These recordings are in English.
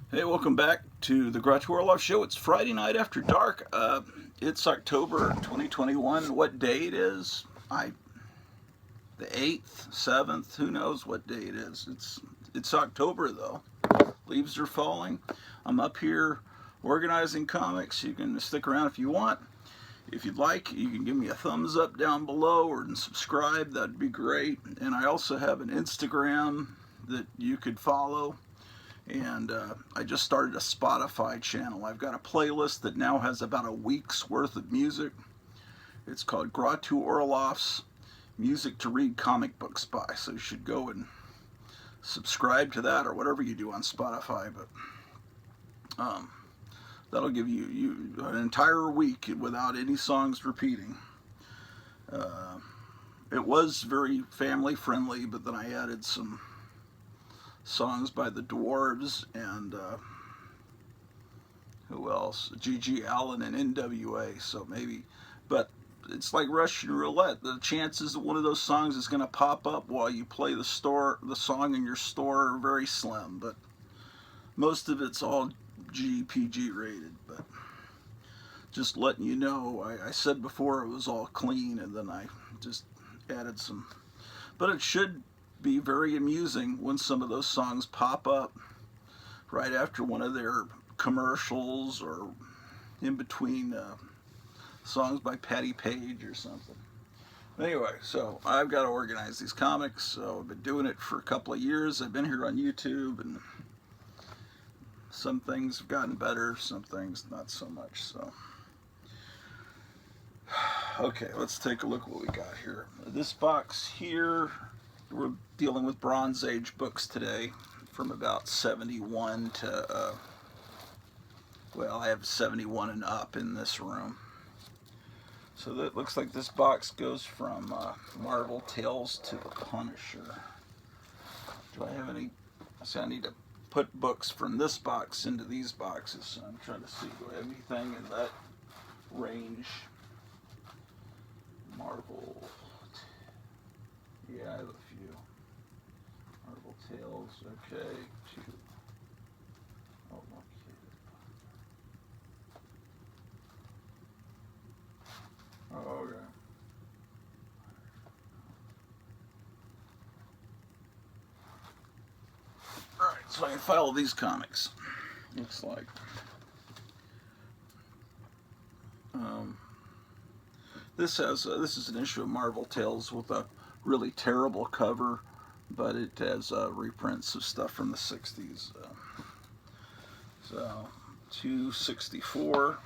Hey, welcome back to the Groucho Orlov Show. It's Friday night after dark. It's October 2021. What day it is? The 8th, 7th, who knows what day it is. It's October though. Leaves are falling. I'm up here organizing comics. You can stick around if you want. If you'd like, you can give me a thumbs up down below or subscribe. That'd be great. And I also have an Instagram that you could follow. And I just started a Spotify channel. I've got a playlist that now has about a week's worth of music. It's called Groucho Orlov's Music to Read Comic Books By. So you should go and subscribe to that or whatever you do on Spotify. But that'll give you an entire week without any songs repeating. It was very family friendly, but then I added some songs by the Dwarves and who else? G.G. Allen and NWA. So maybe, but it's like Russian roulette. The chances that one of those songs is going to pop up while you play the song in your store are very slim. But most of it's all GPG rated. But just letting you know, I said before it was all clean, and then I just added some. But it should be very amusing when some of those songs pop up right after one of their commercials or in between songs by Patti Page or something. Anyway, so I've got to organize these comics. So I've been doing it for a couple of years. I've been here on YouTube, and some things have gotten better, some things not so much. So okay, let's take a look at what we got here. This box here, we're dealing with Bronze Age books today from about 71 to, well, I have 71 and up in this room. So that looks like this box goes from Marvel Tales to the Punisher. Do I have any? So I need to put books from this box into these boxes. So I'm trying to see, do I have anything in that range? Marvel. Yeah, I have a few. Marvel Tales, okay. Oh, okay. Oh, okay. Alright, so I can file these comics. Looks like. This is an issue of Marvel Tales with a really terrible cover, but it has reprints of stuff from the 60s. So 264.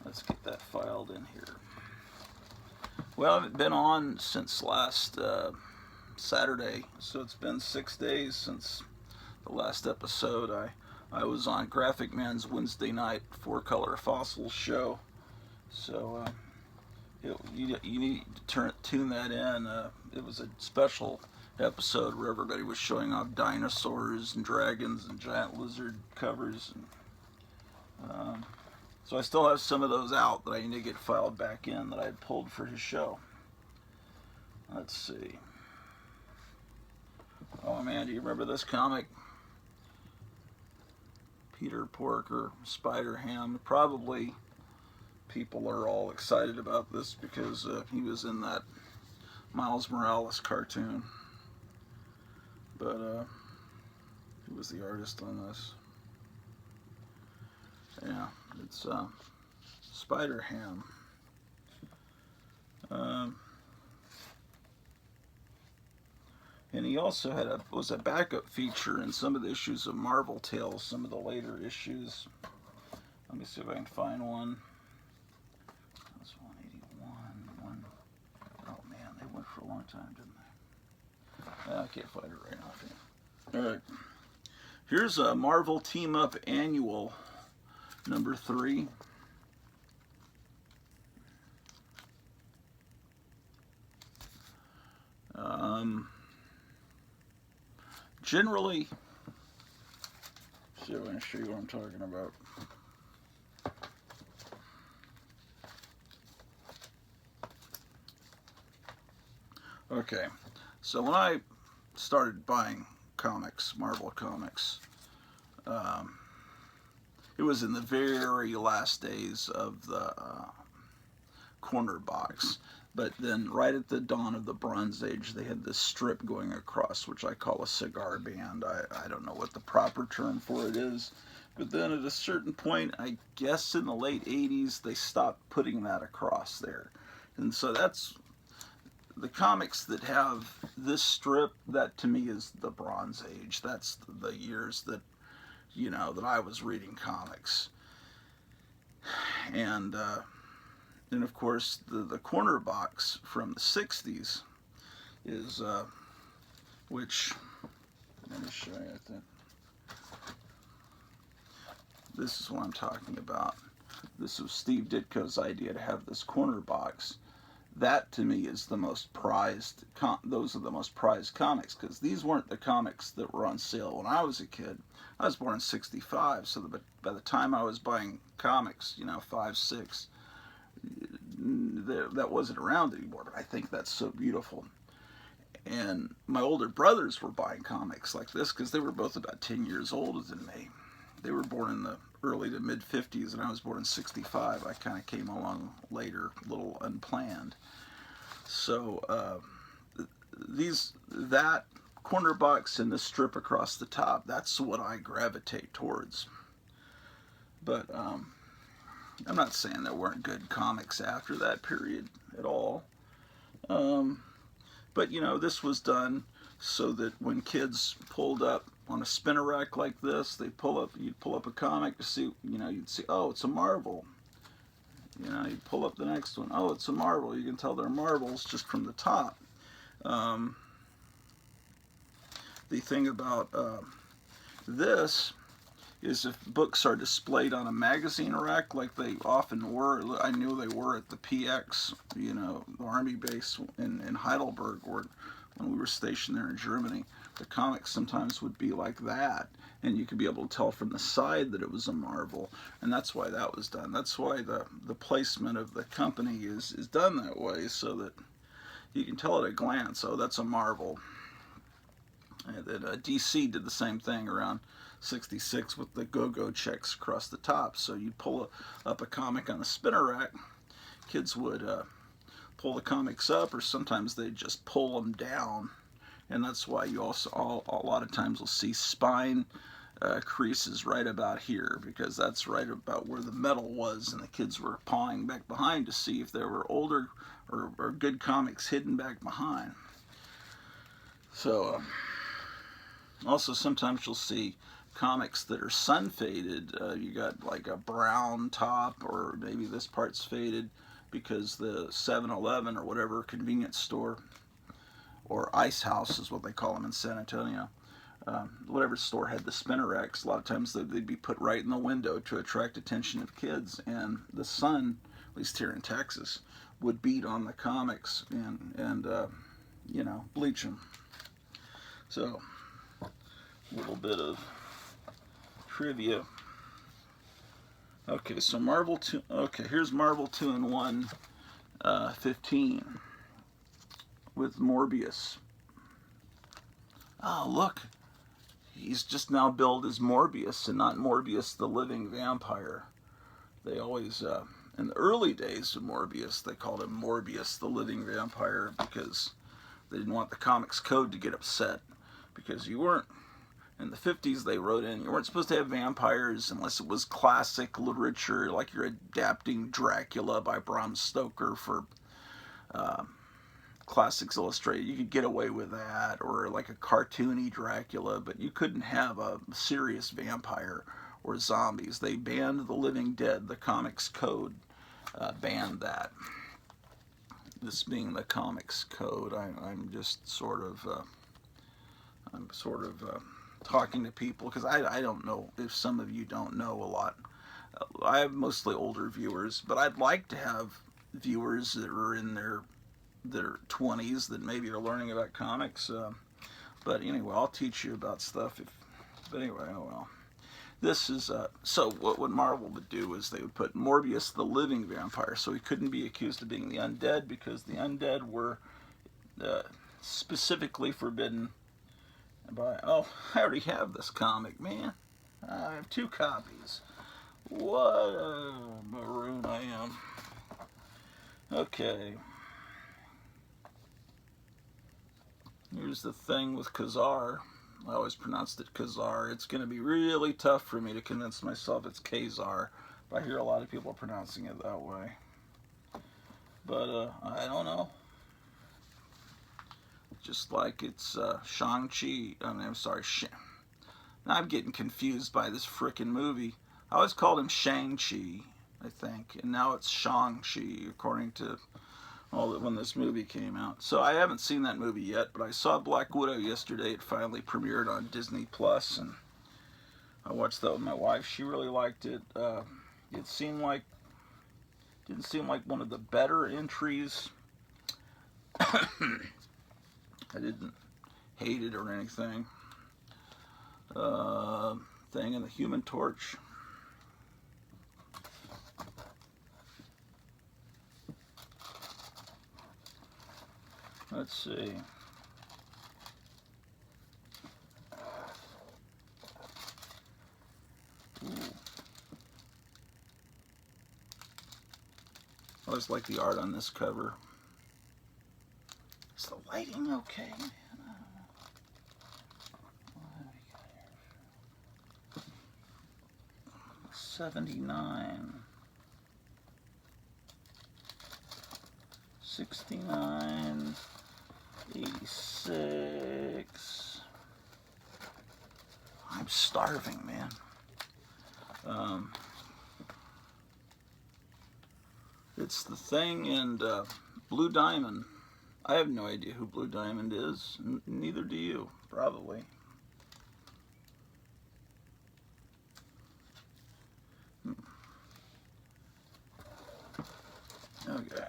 Let's get that filed in here. Well, I haven't been on since last Saturday, so it's been 6 days since the last episode. I was on Graphic Man's Wednesday night 4-color Fossils show, so you need to tune that in. It was a special episode where everybody was showing off dinosaurs and dragons and giant lizard covers. And, so I still have some of those out that I need to get filed back in that I had pulled for his show. Let's see. Oh man, do you remember this comic? Peter Porker, Spider-Ham. Probably people are all excited about this because he was in that Miles Morales cartoon. But who was the artist on this? Yeah, it's Spider-Ham. And he also was a backup feature in some of the issues of Marvel Tales, some of the later issues. Let me see if I can find one. That's 181. Oh man, they went for a long time, didn't they? I can't find it right now. All right. Here's a Marvel Team Up Annual number 3. Generally, see if I can show you what I'm talking about. Okay, so when I started buying comics, Marvel comics, it was in the very last days of the corner box. But then right at the dawn of the Bronze Age, they had this strip going across, which I call a cigar band. I don't know what the proper term for it is. But then at a certain point, I guess in the late 80s, they stopped putting that across there. And so that's the comics that have this strip. That to me is the Bronze Age. That's the years that, you know, that I was reading comics. And of course, the corner box from the 60s is, which, let me show you, I think. This is what I'm talking about. This was Steve Ditko's idea to have this corner box. That to me is the most prized, those are the most prized comics, because these weren't the comics that were on sale when I was a kid. I was born in 65, so by the time I was buying comics, you know, 5, 6, that wasn't around anymore. But I think that's so beautiful. And my older brothers were buying comics like this because they were both about 10 years older than me. They were born in the early to mid 50s, and I was born in 65. I kind of came along later, a little unplanned. So that corner box and the strip across the top, that's what I gravitate towards. But I'm not saying there weren't good comics after that period at all. But you know, this was done so that when kids pulled up on a spinner rack like this, you'd pull up a comic to see, you know, you'd see, oh, it's a Marvel. You know, you'd pull up the next one, oh, it's a Marvel. You can tell they're Marvels just from the top. The thing about this is if books are displayed on a magazine rack like they often were, I knew they were at the PX, you know, the Army base in Heidelberg, when we were stationed there in Germany. The comics sometimes would be like that, and you could be able to tell from the side that it was a Marvel, and that's why that was done. That's why the placement of the company is done that way, so that you can tell at a glance, oh, that's a Marvel. And then DC did the same thing around 66 with the go-go checks across the top. So you'd pull up a comic on a spinner rack. Kids would pull the comics up, or sometimes they'd just pull them down. And that's why you also, a lot of times, will see spine creases right about here, because that's right about where the metal was, and the kids were pawing back behind to see if there were older or good comics hidden back behind. So also sometimes you'll see comics that are sun faded. You got like a brown top, or maybe this part's faded because the 7-Eleven or whatever convenience store, or Ice House is what they call them in San Antonio, whatever store had the spinner racks, a lot of times they'd be put right in the window to attract attention of kids, and the sun, at least here in Texas, would beat on the comics and you know, bleach them. So a little bit of trivia. Okay, so Marvel 2, okay, here's Marvel 2-in-1 15 with Morbius. Oh, look, he's just now billed as Morbius and not Morbius the living vampire. They always, in the early days of Morbius, they called him Morbius the living vampire because they didn't want the comics code to get upset, because you weren't, in the 50s they wrote in, you weren't supposed to have vampires unless it was classic literature, like you're adapting Dracula by Bram Stoker for Classics Illustrated. You could get away with that, or like a cartoony Dracula, but you couldn't have a serious vampire or zombies. They banned the living dead. The comics code banned that. This being the comics code, I'm just sort of talking to people, because I don't know if some of you don't know a lot. I have mostly older viewers, but I'd like to have viewers that are in their 20s that maybe are learning about comics. But anyway, I'll teach you about stuff. But anyway, oh well. This is, so what Marvel would do is they would put Morbius the living vampire, so he couldn't be accused of being the undead, because the undead were specifically forbidden by, oh, I already have this comic, man. I I have 2 copies. What a maroon I am. Okay. Here's the thing with Kazar. I always pronounced it Kazar. It's going to be really tough for me to convince myself it's Kazar. I hear a lot of people pronouncing it that way. But I don't know. Just like it's Shang-Chi. I'm sorry. Now I'm getting confused by this frickin' movie. I always called him Shang-Chi, I think. And now it's Shang-Chi, according to when this movie came out. So I haven't seen that movie yet, but I saw Black Widow yesterday. It finally premiered on Disney Plus, and I watched that with my wife. She really liked it. It didn't seem like one of the better entries. I didn't hate it or anything. Thing in the Human Torch. Let's see. Ooh. I always like the art on this cover. Is the lighting okay, man? 79, 69, 86. I'm starving, man. It's the Thing and Blue Diamond. I have no idea who Blue Diamond is. Neither do you, probably. Okay.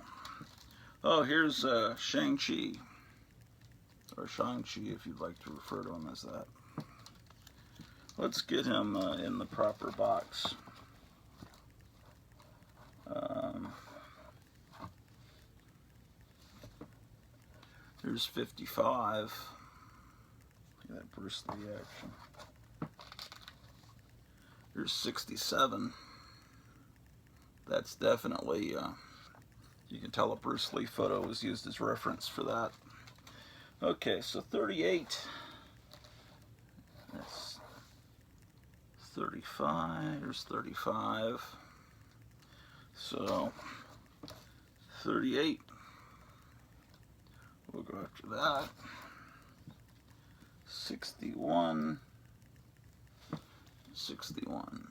Oh, here's Shang-Chi. Or Shang-Chi, if you'd like to refer to him as that. Let's get him in the proper box. Here's 55. Look at that Bruce Lee action. Here's 67. That's definitely, you can tell a Bruce Lee photo was used as reference for that. Okay, so 38. That's 35. Here's 35. So 38. We'll go after that. 61. 61.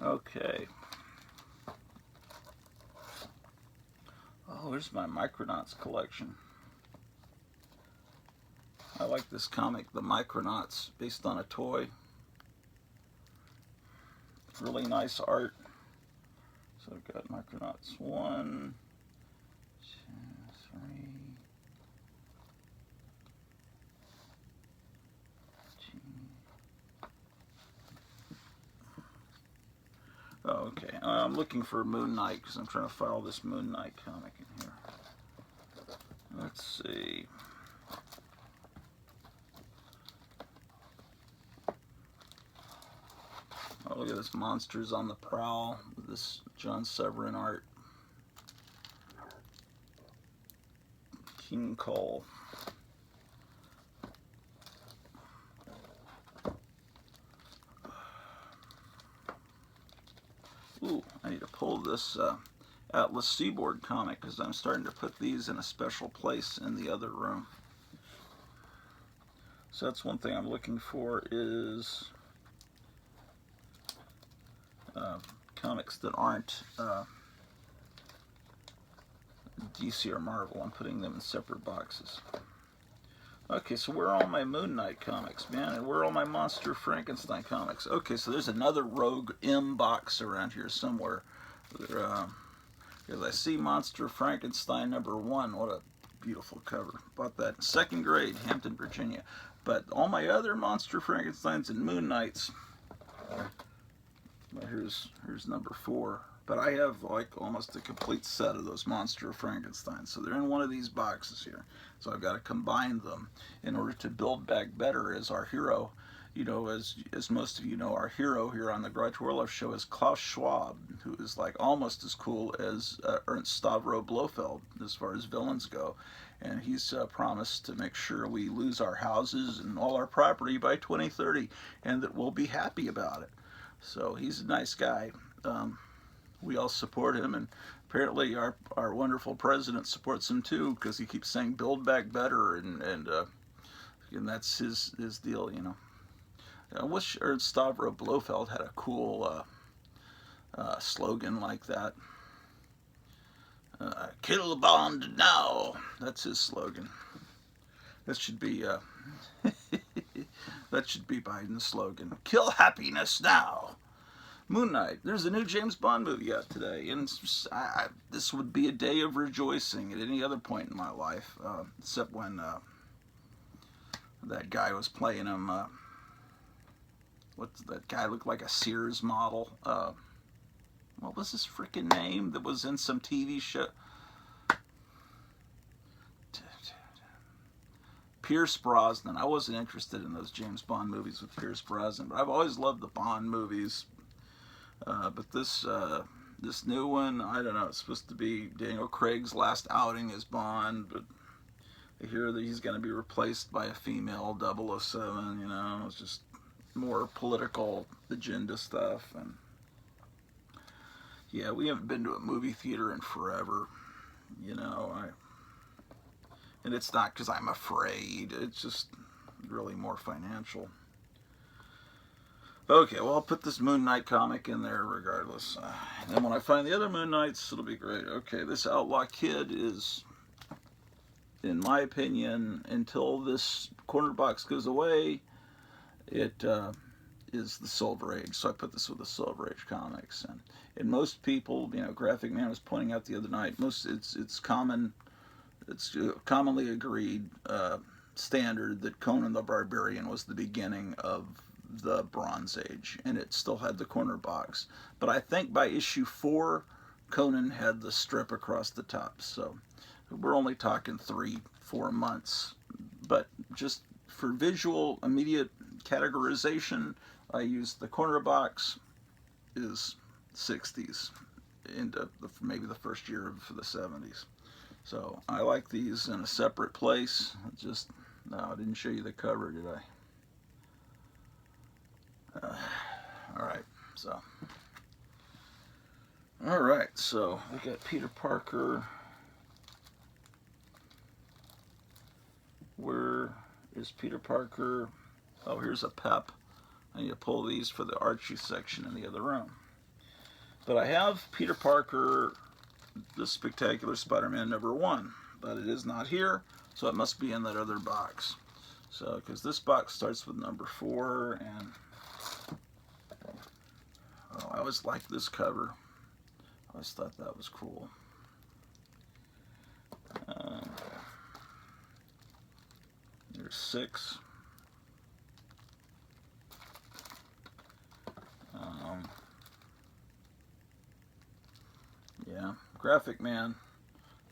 Okay. Oh, here's my Micronauts collection. I like this comic, The Micronauts, based on a toy. Really nice art. So I've got Micronauts 1, 2, 3. Oh, okay. I'm looking for Moon Knight because I'm trying to file this Moon Knight comic in here. Let's see. Oh, look at this Monsters on the Prowl with this John Severin art. King Cole. Ooh, I need to pull this Atlas Seaboard comic because I'm starting to put these in a special place in the other room. So that's one thing I'm looking for is comics that aren't DC or Marvel. I'm putting them in separate boxes. Okay, so where are all my Moon Knight comics, man? And where are all my Monster Frankenstein comics? Okay, so there's another Rogue M box around here somewhere. Because I see Monster Frankenstein #1. What a beautiful cover. Bought that in 2nd grade, Hampton, Virginia. But all my other Monster Frankensteins and Moon Knights. Well, here's #4. But I have like almost a complete set of those Monster of Frankenstein. So they're in one of these boxes here. So I've got to combine them in order to build back better as our hero. You know, as most of you know, our hero here on the Garage Warlord show is Klaus Schwab, who is like almost as cool as Ernst Stavro Blofeld as far as villains go. And he's promised to make sure we lose our houses and all our property by 2030, and that we'll be happy about it. So he's a nice guy. We all support him, and apparently our wonderful president supports him too, because he keeps saying "Build back better," and that's his deal, you know. I wish Ernst Stavro Blofeld had a cool slogan like that. Kill the bond now. That's his slogan. That should be that should be Biden's slogan. Kill happiness now. Moon Knight. There's a new James Bond movie out today, and this would be a day of rejoicing at any other point in my life, except when that guy was playing him. What's that guy looked like a Sears model? What was his freaking name that was in some TV show? Pierce Brosnan. I wasn't interested in those James Bond movies with Pierce Brosnan, but I've always loved the Bond movies. But this new one, I don't know. It's supposed to be Daniel Craig's last outing as Bond, but I hear that he's going to be replaced by a female 007. You know, it's just more political agenda stuff. And yeah, we haven't been to a movie theater in forever. You know, and it's not because I'm afraid. It's just really more financial. Okay, well, I'll put this Moon Knight comic in there regardless. And then when I find the other Moon Knights, it'll be great. Okay, this Outlaw Kid is, in my opinion, until this corner box goes away, it is the Silver Age. So I put this with the Silver Age comics. And most people, you know, Graphic Man was pointing out the other night, it's commonly agreed standard that Conan the Barbarian was the beginning of the Bronze Age, and it still had the corner box. But I think by issue 4, Conan had the strip across the top. So we're only talking 3-4 months. But just for visual, immediate categorization, I used the corner box is 60s into maybe the first year of the 70s. So I like these in a separate place. No, I didn't show you the cover, did I? Alright, so we got Peter Parker. Where is Peter Parker? Oh, here's a Pep. I need to pull these for the Archie section in the other room. But I have Peter Parker, the Spectacular Spider-Man #1, but it is not here, so it must be in that other box. So, because this box starts with #4, and I always liked this cover. I always thought that was cool. There's 6. Yeah, Graphic Man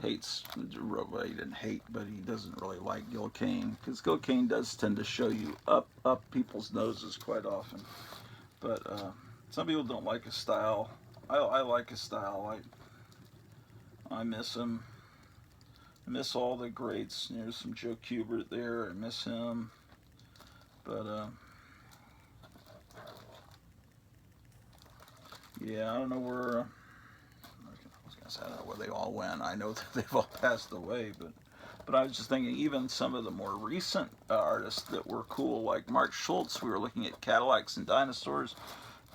hates, well, he didn't hate, but he doesn't really like Gil Kane, because Gil Kane does tend to show you up people's noses quite often. But some people don't like his style. I like his style. I miss him. I miss all the greats. There's some Joe Kubert there. I miss him. But yeah, I don't know where. I don't know where they all went. I know that they've all passed away, but I was just thinking, even some of the more recent artists that were cool, like Mark Schultz. We were looking at Cadillacs and Dinosaurs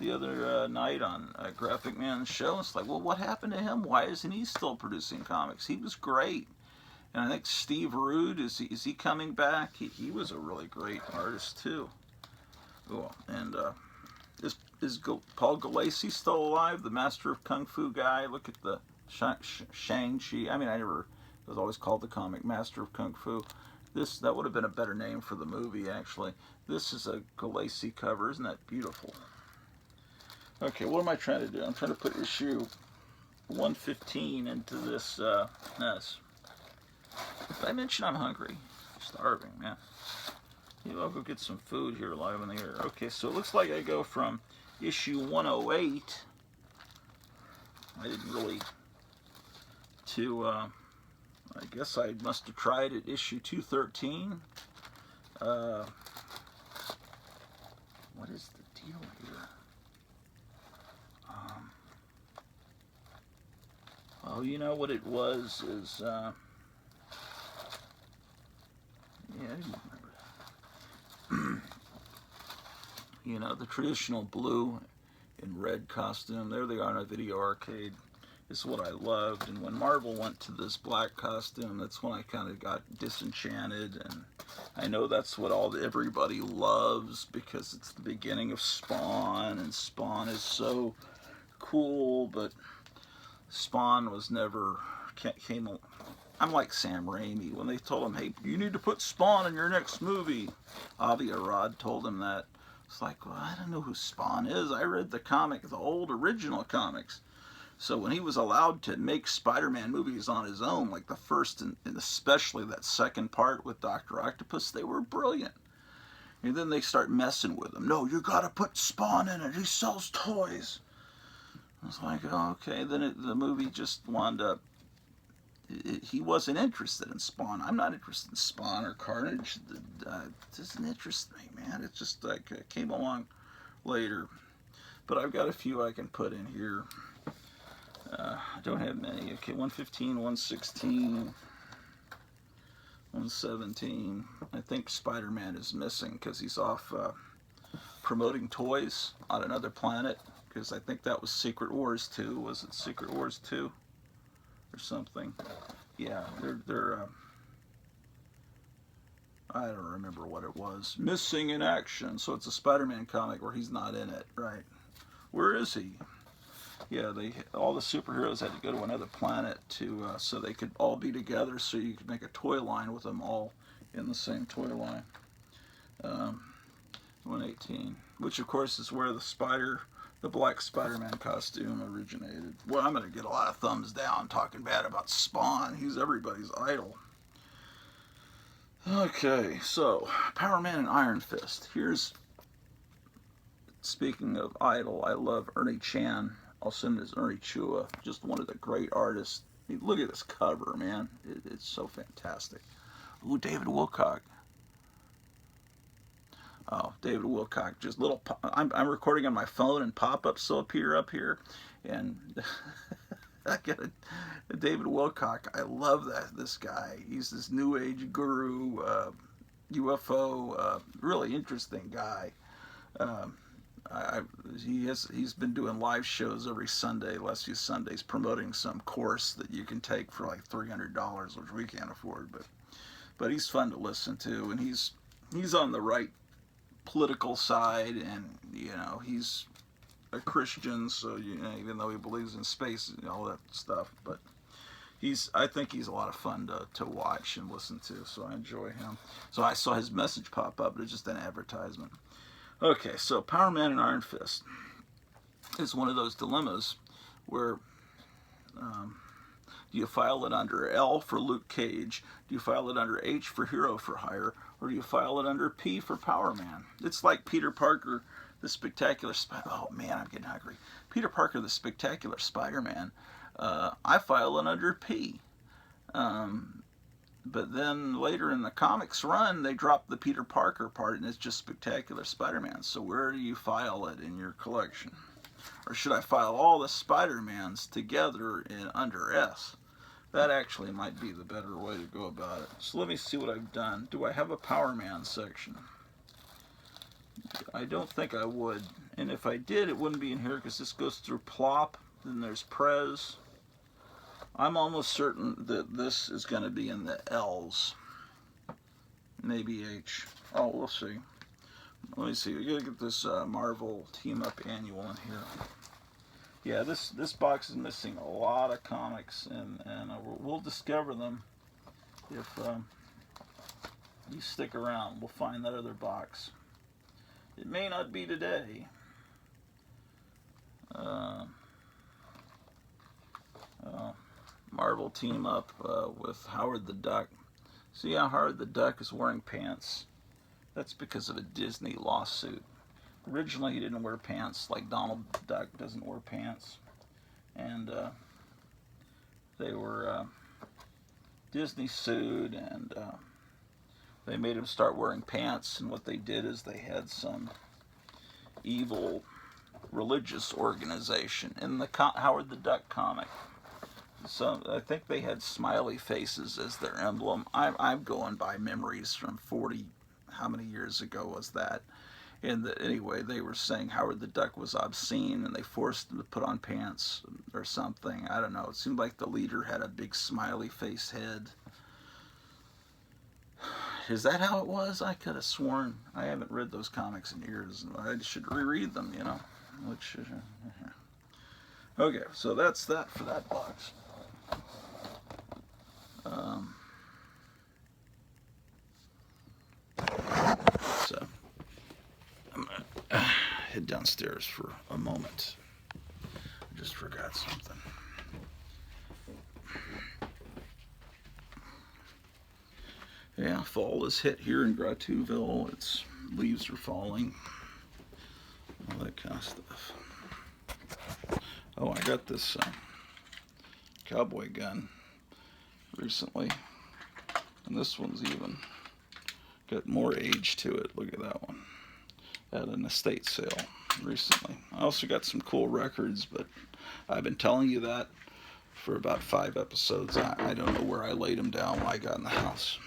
the other night on Graphic Man's show. It's like, well, what happened to him? Why isn't he still producing comics? He was great. And I think Steve Rude, is he coming back? He was a really great artist too. Cool. And is Paul Gulacy still alive? The Master of Kung Fu guy. Look at the Shang-Chi. I mean, it was always called the comic Master of Kung Fu. That would have been a better name for the movie, actually. This is a Gulacy cover. Isn't that beautiful? Okay, what am I trying to do? I'm trying to put issue 1:15 into this mess. Did I mention I'm hungry? Starving, man. Maybe I'll go get some food here live in the air. Okay, so it looks like I go from issue 108. I didn't really to I guess I must have tried at issue 213. What is the deal here? Oh, you know what it was is yeah, I didn't remember that. You know, the traditional blue and red costume. There they are in a video arcade. Is what I loved. And when Marvel went to this black costume, that's when I kind of got disenchanted. And I know that's what everybody loves because it's the beginning of Spawn, and Spawn is so cool. But Spawn was never came. I'm like Sam Raimi when they told him, "Hey, you need to put Spawn in your next movie." Avi Arad told him that. It's like, well, I don't know who Spawn is. I read the comic, the old original comics. So when he was allowed to make Spider-Man movies on his own, like the first and especially that second part with Dr. Octopus, they were brilliant. And then they start messing with him. No, you gotta put Spawn in it. He sells toys. I was like, oh, okay. Then the movie just wound up. He wasn't interested in Spawn. I'm not interested in Spawn or Carnage. It doesn't interest me, man. It's just like it came along later. But I've got a few I can put in here. I don't have many. Okay, 115, 116, 117. I think Spider-Man is missing because he's off promoting toys on another planet. Because I think that was Secret Wars 2. Was it Secret Wars 2 or something? Yeah, they're I don't remember what it was. Missing in action. So it's a Spider-Man comic where he's not in it, right? Where is he? Yeah, all the superheroes had to go to another planet to so they could all be together, so you could make a toy line with them all in the same toy line. 118, which of course is where the black Spider-Man costume originated. Well, I'm going to get a lot of thumbs down talking bad about Spawn. He's everybody's idol. Okay, so Power Man and Iron Fist. Speaking of idol, I love Ernie Chan. Also known as Ernie Chua, just one of the great artists. I mean, look at this cover, man. It's so fantastic. Ooh, David Wilcock. Oh, David Wilcock. Just little. I'm recording on my phone, and pop-ups will appear up here, and I get a David Wilcock. I love this guy. He's this New Age guru, UFO, really interesting guy. He's been doing live shows every Sunday, last few Sundays, promoting some course that you can take for like $300, which we can't afford. But he's fun to listen to, and he's on the right political side, and you know he's a Christian, so you know, even though he believes in space and all that stuff, but I think he's a lot of fun to watch and listen to. So I enjoy him. So I saw his message pop up, but it's just an advertisement. Okay, so Power Man and Iron Fist is one of those dilemmas where do you file it under L for Luke Cage? Do you file it under H for Hero for Hire? Or do you file it under P for Power Man? It's like Peter Parker, the Spectacular Oh man, I'm getting hungry. Peter Parker, the Spectacular Spider-Man. I file it under P. But then later in the comics run, they drop the Peter Parker part, and it's just Spectacular Spider-Man. So where do you file it in your collection? Or should I file all the Spider-Mans together under S? That actually might be the better way to go about it. So let me see what I've done. Do I have a Power Man section? I don't think I would. And if I did, it wouldn't be in here because this goes through Plop. Then there's Prez. I'm almost certain that this is going to be in the L's. Maybe H. Oh, we'll see. Let me see. We got to get this Marvel Team Up Annual in here. Yeah, this box is missing a lot of comics, and we'll discover them if you stick around. We'll find that other box. It may not be today. Marvel team up with Howard the Duck. See how Howard the Duck is wearing pants? That's because of a Disney lawsuit. Originally, he didn't wear pants, like Donald Duck doesn't wear pants. And they were, Disney sued, and they made him start wearing pants. And what they did is they had some evil religious organization in the Howard the Duck comic. So I think they had smiley faces as their emblem. I'm going by memories from 40, how many years ago was that? And anyway, they were saying Howard the Duck was obscene, and they forced him to put on pants or something. I don't know. It seemed like the leader had a big smiley face head. Is that how it was? I could have sworn. I haven't read those comics in years. I should reread them, you know. Which, okay, so that's that for that box. So I'm gonna head downstairs for a moment. I just forgot something. Yeah, fall is hit here in Gratouville. Its leaves are falling. All that kind of stuff. Oh, I got this cowboy gun recently. And this one's even got more age to it. Look at that one. At an estate sale recently. I also got some cool records, but I've been telling you that for about 5 episodes. I don't know where I laid them down when I got in the house.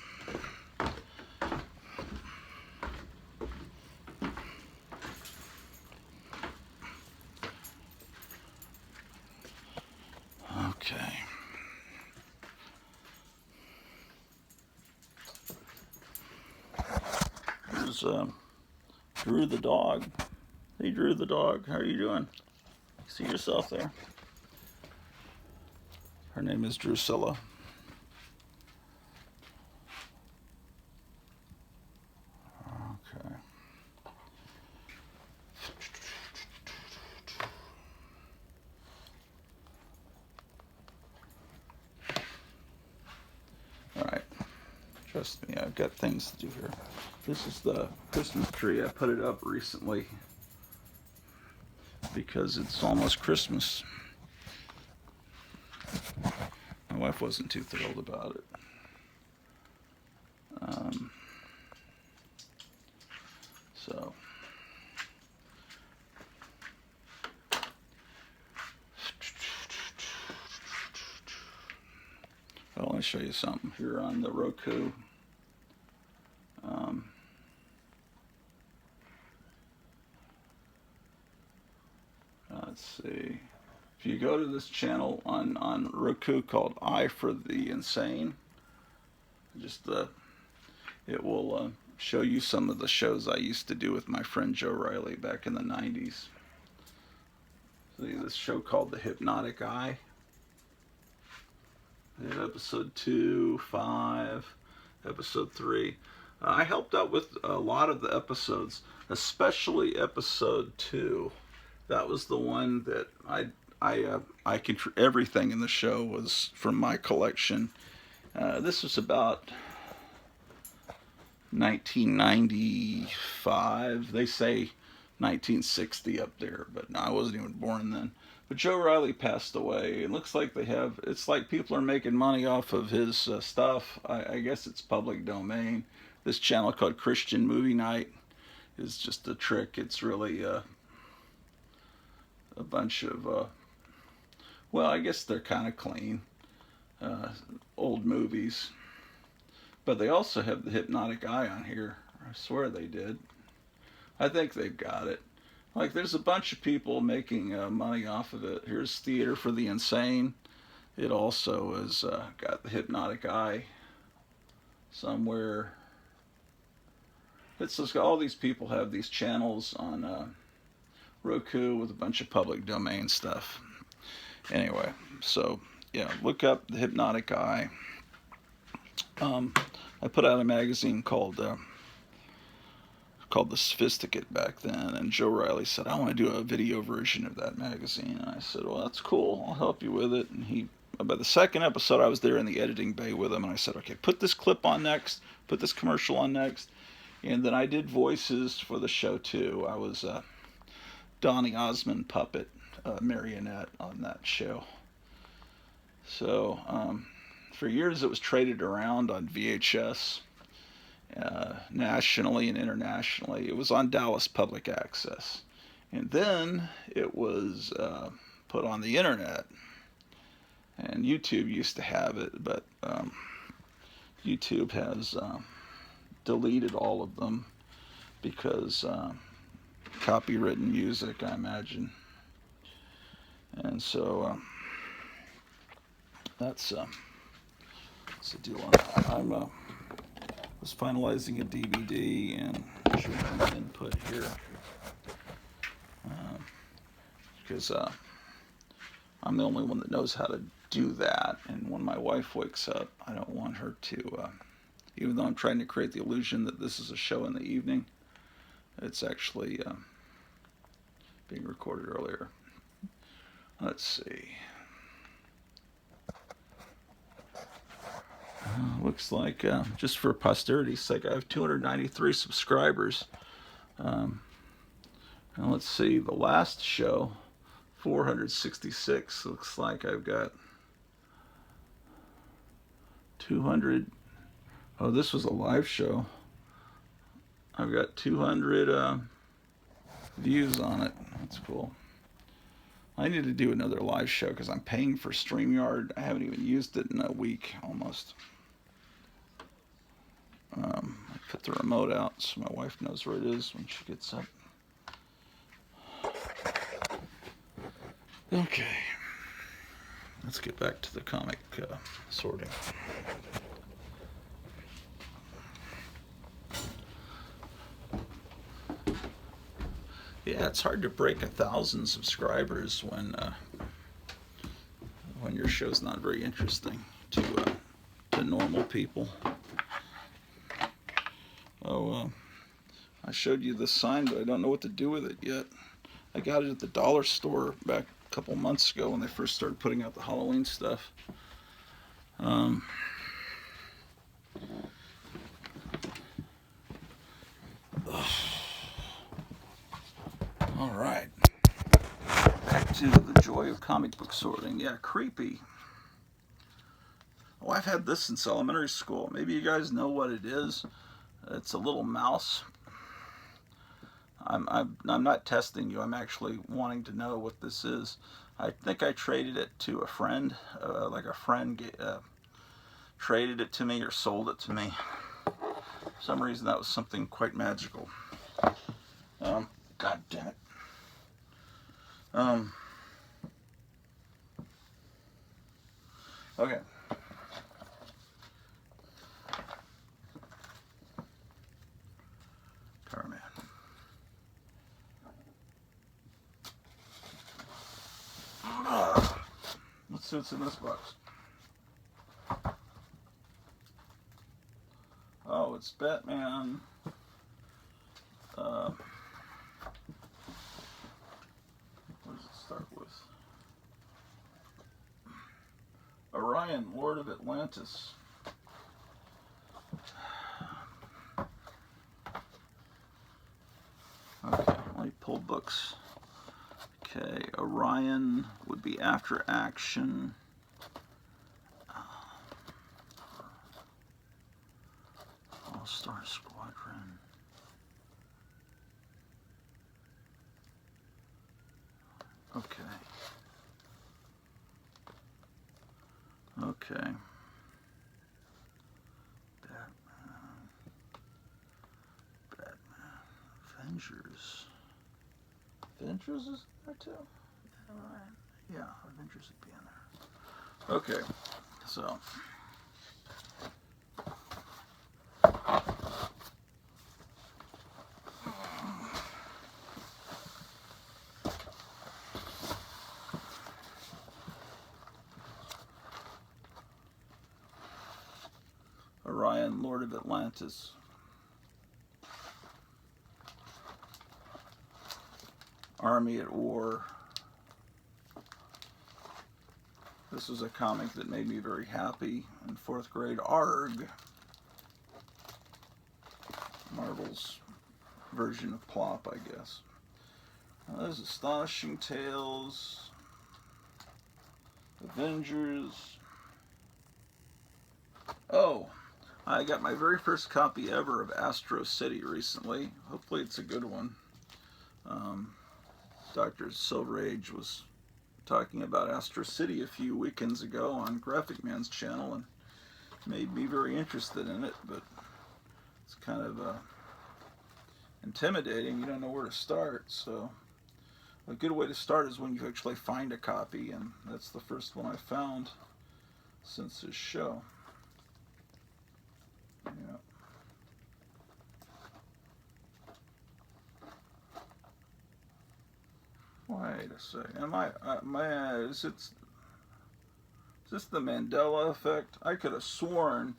Okay. Here's Drew the dog. Hey, Drew the dog. How are you doing? See yourself there? Her name is Drusilla. Okay. All right. Trust me, I've got things to do here. This is the Christmas tree. I put it up recently because it's almost Christmas. My wife wasn't too thrilled about it. So I want to show you something here on the Roku. Let's see. If you go to this channel on Roku called Eye for the Insane, just it will show you some of the shows I used to do with my friend Joe Riley back in the 90s. See this show called The Hypnotic Eye. Episode 2, 5, episode 3. I helped out with a lot of the episodes, especially episode 2. That was the one that everything in the show was from my collection. This was about 1995. They say 1960 up there, but no, I wasn't even born then. But Joe Riley passed away. It looks like it's like people are making money off of his stuff. I guess it's public domain. This channel called Christian Movie Night is just a trick. It's really a bunch of, well, I guess they're kind of clean, old movies. But they also have The Hypnotic Eye on here. I swear they did. I think they've got it. Like, there's a bunch of people making money off of it. Here's Theater for the Insane. It also has got The Hypnotic Eye somewhere. It's just, all these people have these channels on Roku with a bunch of public domain stuff. Anyway, so yeah, look up The Hypnotic Eye. I put out a magazine called The Sophisticate back then, and Joe Riley said, I want to do a video version of that magazine. And I said, well, that's cool, I'll help you with it. And he by the second episode, I was there in the editing bay with him, and I said, okay, put this clip on next, put this commercial on next. And then I did voices for the show, too. I was Donny Osmond puppet marionette on that show. So for years it was traded around on VHS, nationally and internationally. It was on Dallas Public Access. And then it was put on the internet. And YouTube used to have it, but YouTube has deleted all of them because copywritten music, I imagine. And so that's the deal on that. I was finalizing a DVD and showing my input here because I'm the only one that knows how to do that. And when my wife wakes up, I don't want her to, even though I'm trying to create the illusion that this is a show in the evening, it's actually being recorded earlier. Let's see. Looks like, just for posterity's sake, I have 293 subscribers. And let's see, the last show, 466. Looks like I've got 200. Oh, this was a live show. I've got 200 views on it. That's cool. I need to do another live show because I'm paying for StreamYard. I haven't even used it in a week almost. I put the remote out so my wife knows where it is when she gets up. Okay. Let's get back to the comic sorting. Yeah, it's hard to break 1,000 subscribers when your show's not very interesting to normal people. Oh, I showed you this sign, but I don't know what to do with it yet. I got it at the dollar store back a couple months ago when they first started putting out the Halloween stuff. All right. Back to the joy of comic book sorting. Yeah, creepy. Oh, I've had this since elementary school. Maybe you guys know what it is. It's a little mouse. I'm not testing you. I'm actually wanting to know what this is. I think I traded it to a friend. Like a friend traded it to me or sold it to me. For some reason that was something quite magical. God damn it. Okay. Powerman. Let's see what's in this box. Oh, it's Batman. What does it start with? Orion, Lord of Atlantis. Okay, let me pull books. Okay, Orion would be After Action. All-Star Squadron. Okay. Okay. Batman. Avengers. Avengers is there too? Yeah, Avengers would be in there. Okay, so. Orion, Lord of Atlantis. Army at War. This was a comic that made me very happy in 4th grade. Arg! Marvel's version of Plop, I guess. There's Astonishing Tales, Avengers. Oh, I got my very first copy ever of Astro City recently. Hopefully it's a good one. Dr. Silver Age was talking about Astro City a few weekends ago on Graphic Man's channel and made me very interested in it, but it's kind of intimidating. You don't know where to start, so a good way to start is when you actually find a copy, and that's the first one I found since this show. Yeah. Wait a second. Is this the Mandela effect? I could have sworn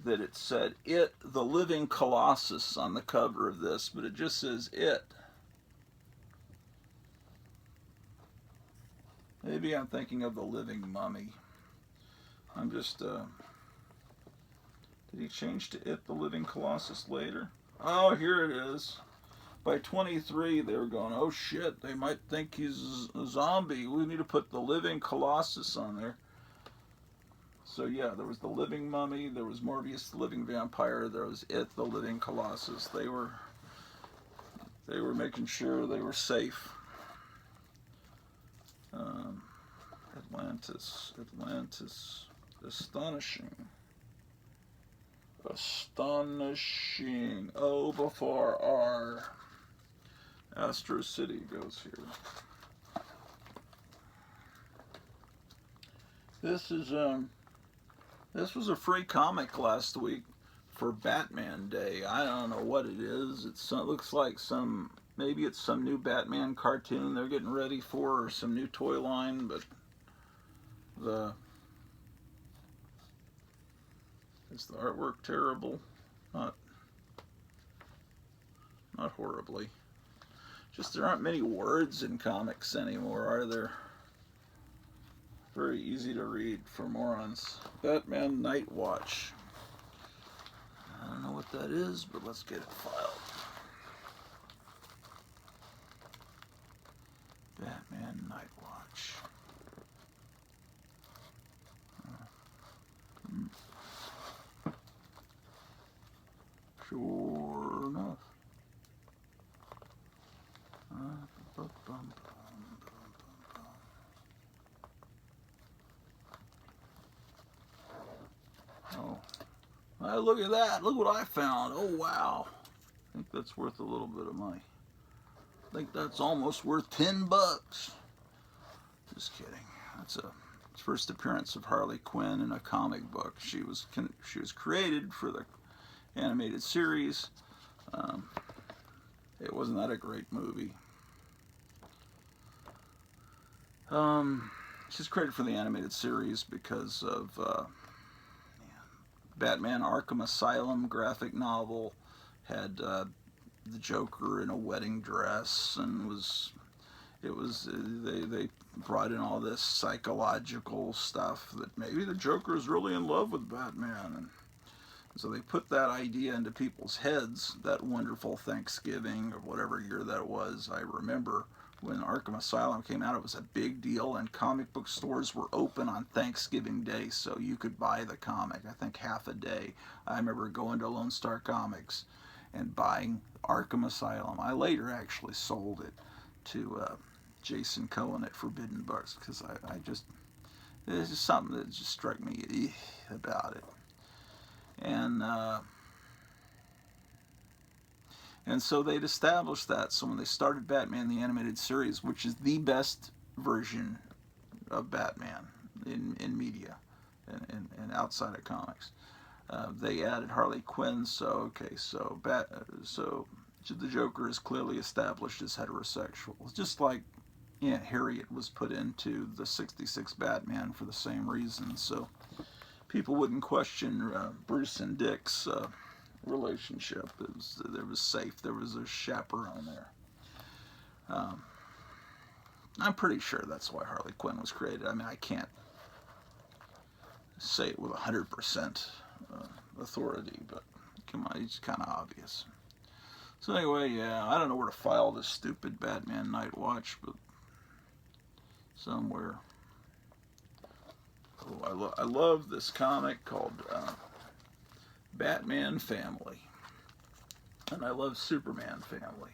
that it said "It, the Living Colossus" on the cover of this, but it just says "It." Maybe I'm thinking of the Living Mummy. I'm just, did he change to "It, the Living Colossus" later? Oh, here it is. By 23, they were going, oh shit, they might think he's a zombie. We need to put the Living Colossus on there. So yeah, there was the Living Mummy, there was Morbius the Living Vampire, there was It, the Living Colossus. They were making sure they were safe. Atlantis, astonishing. O before R. Astro City goes here. This was a free comic last week for Batman Day. I don't know what it is. It looks like maybe it's some new Batman cartoon they're getting ready for, or some new toy line, but is the artwork terrible? Not horribly. Just there aren't many words in comics anymore, are there? Very easy to read for morons. Batman Night Watch. I don't know what that is, but let's get it filed. Batman Night Watch. Sure enough. Oh, look at that. Look what I found. Oh, wow. I think that's worth a little bit of money. I think that's almost worth $10. Just kidding. That's a first appearance of Harley Quinn in a comic book. She was created for the animated series. It wasn't that a great movie. She's created for the animated series because of Batman Arkham Asylum graphic novel had the Joker in a wedding dress, and they brought in all this psychological stuff that maybe the Joker is really in love with Batman, and so they put that idea into people's heads. That wonderful Thanksgiving or whatever year that was, I remember when Arkham Asylum came out, it was a big deal, and comic book stores were open on Thanksgiving Day, so you could buy the comic, I think half a day. I remember going to Lone Star Comics and buying Arkham Asylum. I later actually sold it to Jason Cohen at Forbidden Books, because there's just something that just struck me about it. And so they'd established that. So when they started Batman the Animated Series, which is the best version of Batman in media and outside of comics, they added Harley Quinn. So the Joker is clearly established as heterosexual. It's just like Aunt Harriet was put into the '66 Batman for the same reason. So people wouldn't question Bruce and Dick's relationship. There was safe. There was a chaperone there. I'm pretty sure that's why Harley Quinn was created. I mean, I can't say it with 100% authority, but come on, it's kind of obvious. So anyway, yeah, I don't know where to file this stupid Batman Night Watch, but somewhere. Oh, I love this comic called Batman Family, and I love Superman Family.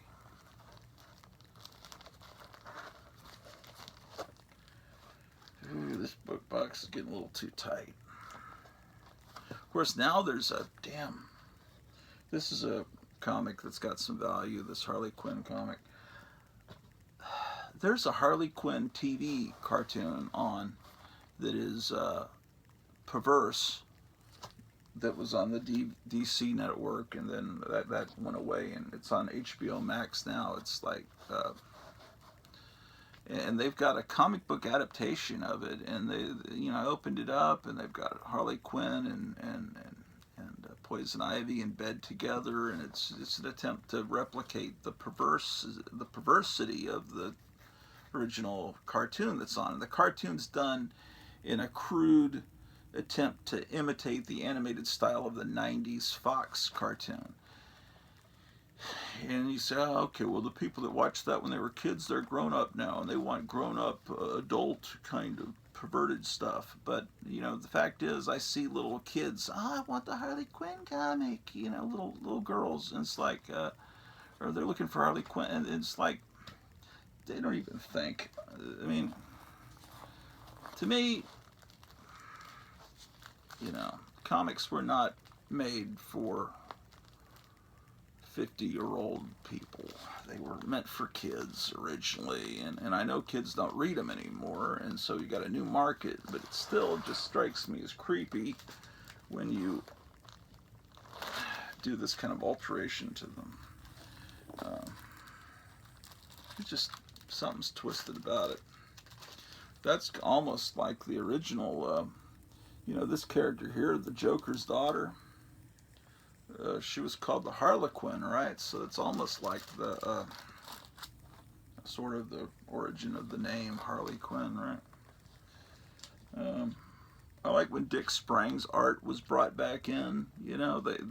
Ooh, this book box is getting a little too tight. Of course, now there's a this is a comic that's got some value, this Harley Quinn comic. There's a Harley Quinn TV cartoon on that is perverse, that was on the DC network, and then that went away, and it's on HBO Max now. It's like, and they've got a comic book adaptation of it, and I opened it up, and they've got Harley Quinn and Poison Ivy in bed together, and it's an attempt to replicate the perversity of the original cartoon that's on. And the cartoon's done in a crude attempt to imitate the animated style of the 90s Fox cartoon. And you say, oh, okay, well, the people that watched that when they were kids, they're grown up now, and they want grown up, adult kind of perverted stuff. But, the fact is, I see little kids, I want the Harley Quinn comic, little girls, and it's like, or they're looking for Harley Quinn, and it's like, they don't even think. I mean, to me, comics were not made for 50-year-old people. They were meant for kids originally, and I know kids don't read them anymore, and so you got a new market, but it still just strikes me as creepy when you do this kind of alteration to them. It's just, something's twisted about it. That's almost like the original, this character here, the Joker's daughter. She was called the Harlequin, right? So it's almost like the sort of the origin of the name Harley Quinn, right? I like when Dick Sprang's art was brought back in.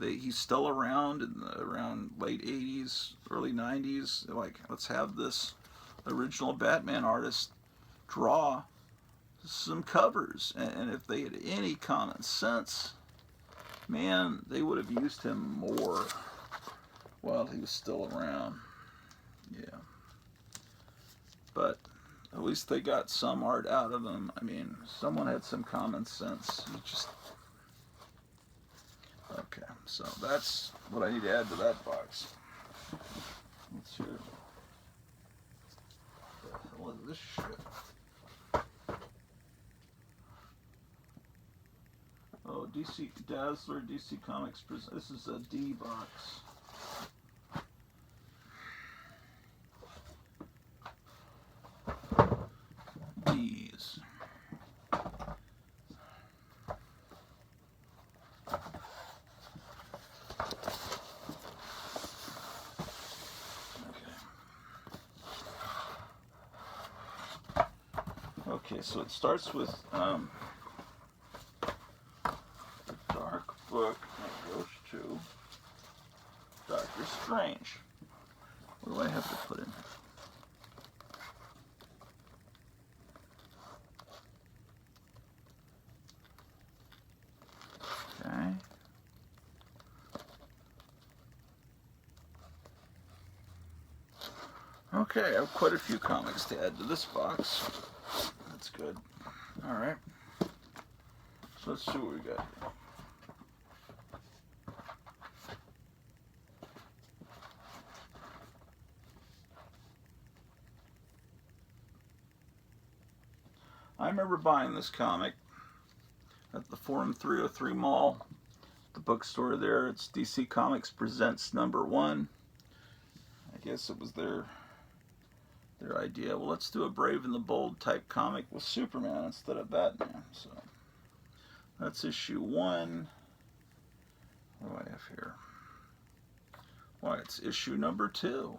He's still around around late 80s, early 90s. Like, let's have this original Batman artist draw some covers, and if they had any common sense, man, they would have used him more while he was still around. Yeah. But at least they got some art out of him. I mean, someone had some common sense. Okay, so that's what I need to add to that box. Let's hear it. What the hell is this shit? Oh, DC Dazzler, DC Comics. This is a D box. D's. Okay, so it starts with the Dark Book, and it goes to Doctor Strange. What do I have to put in here? Okay. Okay, I have quite a few comics to add to this box. That's good. Alright. So let's see what we got here. I remember buying this comic at the Forum 303 Mall, the bookstore there. It's DC Comics Presents #1. I guess it was their idea. Well, let's do a Brave and the Bold type comic with Superman instead of Batman. So that's issue 1. What do I have here? Why, it's issue number 2.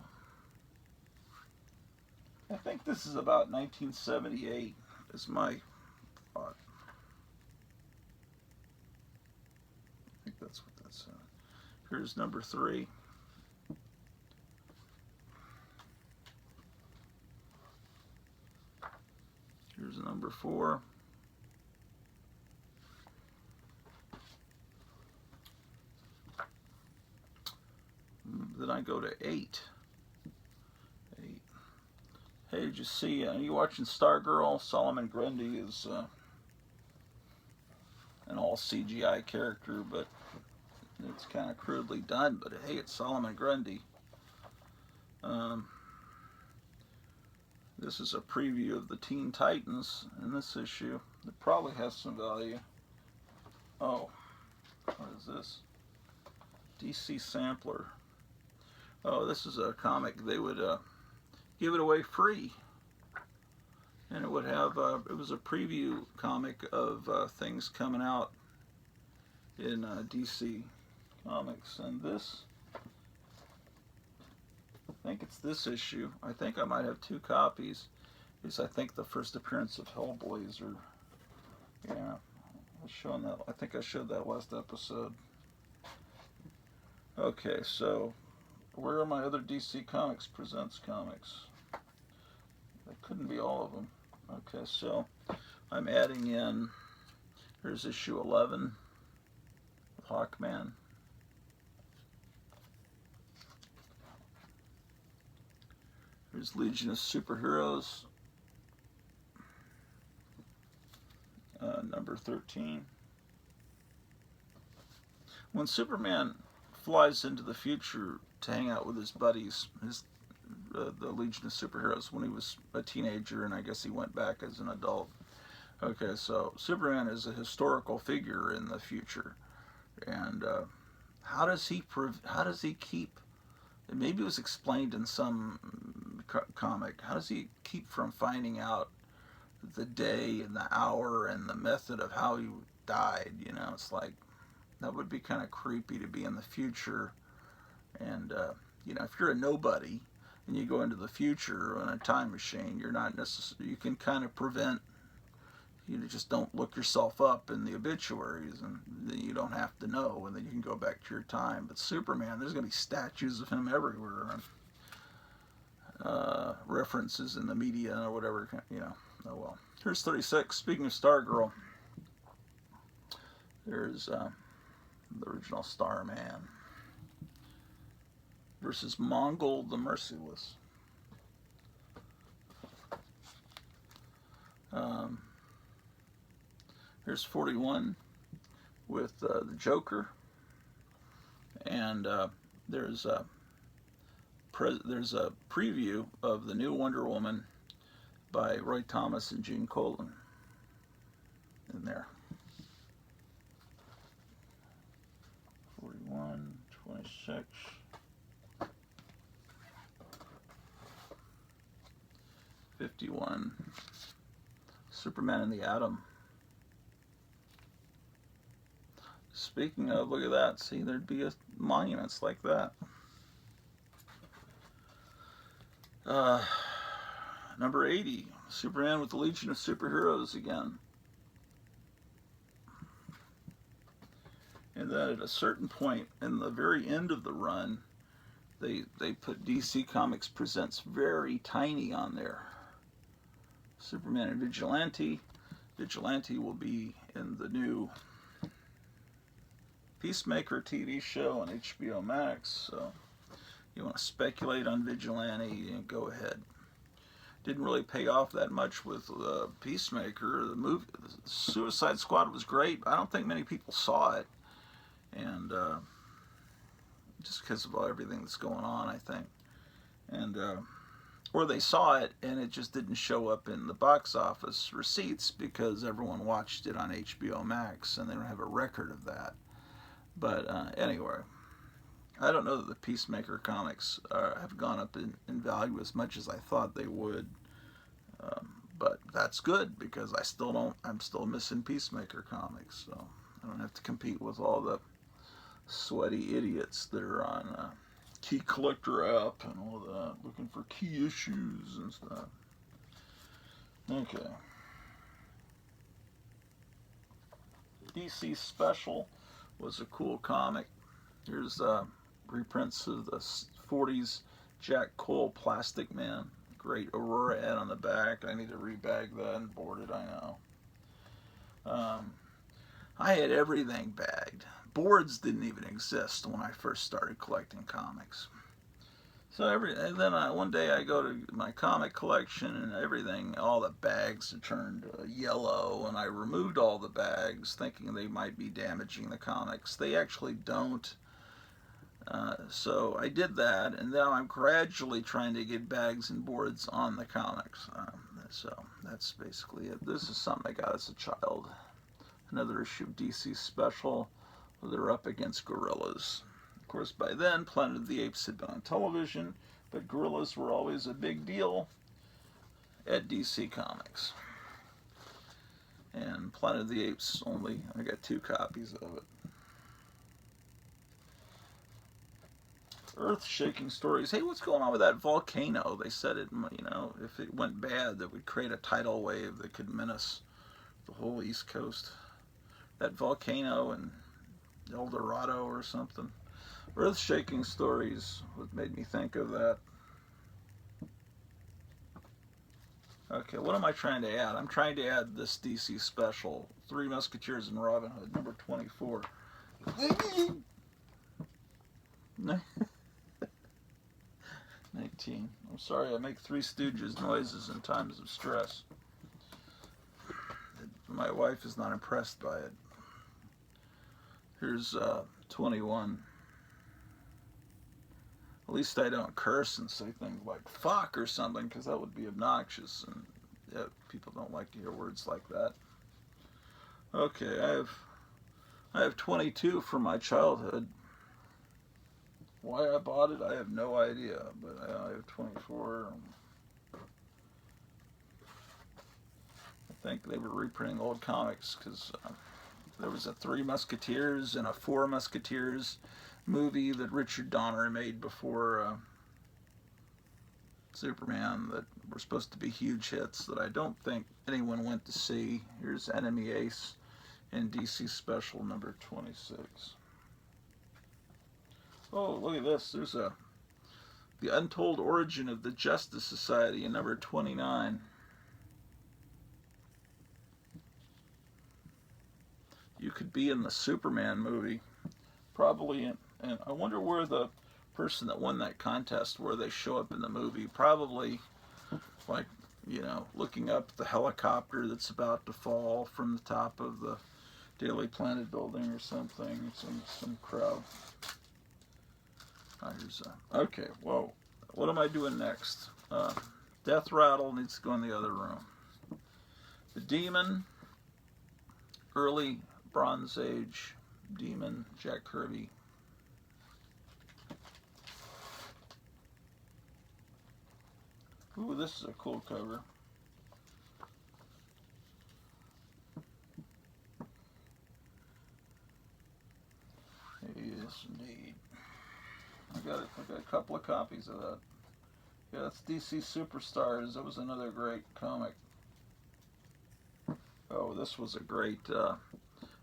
I think this is about 1978, is my thought. Here's number 3. Here's number 4. Then I go to 8. 8. Hey, did you see, are you watching Stargirl? Solomon Grundy is an all CGI character, but it's kind of crudely done. But hey, it's Solomon Grundy. This is a preview of the Teen Titans in this issue. It probably has some value. Oh, what is this? DC Sampler. Oh, this is a comic. They would give it away free, and it would have. It was a preview comic of things coming out in DC Comics, and this. I think it's this issue. I think I might have 2 copies. It's I think the first appearance of Hellblazer. Yeah, I was showing that. I think I showed that last episode. Okay, so where are my other DC Comics Presents comics? That couldn't be all of them. Okay, so I'm adding in. Here's issue 11 with Hawkman. Here's Legion of Superheroes, number 13. When Superman flies into the future to hang out with his buddies, the Legion of Superheroes, when he was a teenager, and I guess he went back as an adult. Okay, so Superman is a historical figure in the future, and how does he keep? Maybe it was explained in some comic. How does he keep from finding out the day and the hour and the method of how he died? You know, it's like that would be kind of creepy to be in the future, and you know, if you're a nobody and you go into the future in a time machine, you're not necessarily. You can kind of prevent. You just don't look yourself up in the obituaries, and then you don't have to know, and then you can go back to your time. But Superman, there's going to be statues of him everywhere, and references in the media or whatever, you know. Oh well. Here's 36. Speaking of Stargirl, there's the original Starman versus Mongol the Merciless. Here's 41 with the Joker, and there's a preview of the new Wonder Woman by Roy Thomas and Gene Colan in there. 41, 26. 51. Superman and the Atom. Speaking of, look at that. See, there'd be monuments like that. Number 80. Superman with the Legion of Superheroes again. And then at a certain point in the very end of the run, they put DC Comics Presents very tiny on there. Superman and Vigilante. Vigilante will be in the new Peacemaker TV show on HBO Max. So you want to speculate on Vigilante, go ahead. Didn't really pay off that much with Peacemaker. The movie, Suicide Squad was great. I don't think many people saw it, and just because of everything that's going on, I think, and or they saw it and it just didn't show up in the box office receipts because everyone watched it on HBO Max and they don't have a record of that. But anyway, I don't know that the Peacemaker comics have gone up in value as much as I thought they would. But that's good because I'm still missing Peacemaker comics, so I don't have to compete with all the sweaty idiots that are on Key Collector app and all that, looking for key issues and stuff. Okay. DC Special was a cool comic. Here's reprints of the 40s Jack Cole Plastic Man. Great Aurora ad on the back. I need to rebag that and board it, I know. I had everything bagged. Boards didn't even exist when I first started collecting comics. So one day I go to my comic collection and everything, all the bags had turned yellow, and I removed all the bags thinking they might be damaging the comics. They actually don't. So I did that, and now I'm gradually trying to get bags and boards on the comics. So that's basically it. This is something I got as a child. Another issue of DC Special, where they're up against gorillas. Of course, by then, Planet of the Apes had been on television, but gorillas were always a big deal at DC Comics. And Planet of the Apes I got 2 copies of it. Earth-shaking stories. Hey, what's going on with that volcano? They said if it went bad, that would create a tidal wave that could menace the whole East Coast. That volcano in El Dorado or something. Earth-shaking stories. What made me think of that? Okay, what am I trying to add? I'm trying to add this DC Special, Three Musketeers and Robin Hood, number 24. 19. I'm sorry, I make Three Stooges noises in times of stress. My wife is not impressed by it. Here's 21. At least I don't curse and say things like fuck or something, because that would be obnoxious, and yeah, people don't like to hear words like that. Okay, I have 22 from my childhood. Why I bought it, I have no idea, but I have 24. I think they were reprinting old comics, because there was a Three Musketeers and a Four Musketeers movie that Richard Donner made before Superman that were supposed to be huge hits that I don't think anyone went to see. Here's Enemy Ace in DC Special number 26. Oh, look at this. There's The Untold Origin of the Justice Society in number 29. You could be in the Superman movie. Probably and I wonder where the person that won that contest, where they show up in the movie. Probably, like, looking up the helicopter that's about to fall from the top of the Daily Planet building or something. Some crowd. Okay, well, what am I doing next? Death Rattle needs to go in the other room. The Demon, early Bronze Age Demon, Jack Kirby. Ooh, this is a cool cover. Yes, indeed. I got a couple of copies of that. Yeah, that's DC Superstars. That was another great comic. Oh, this was a great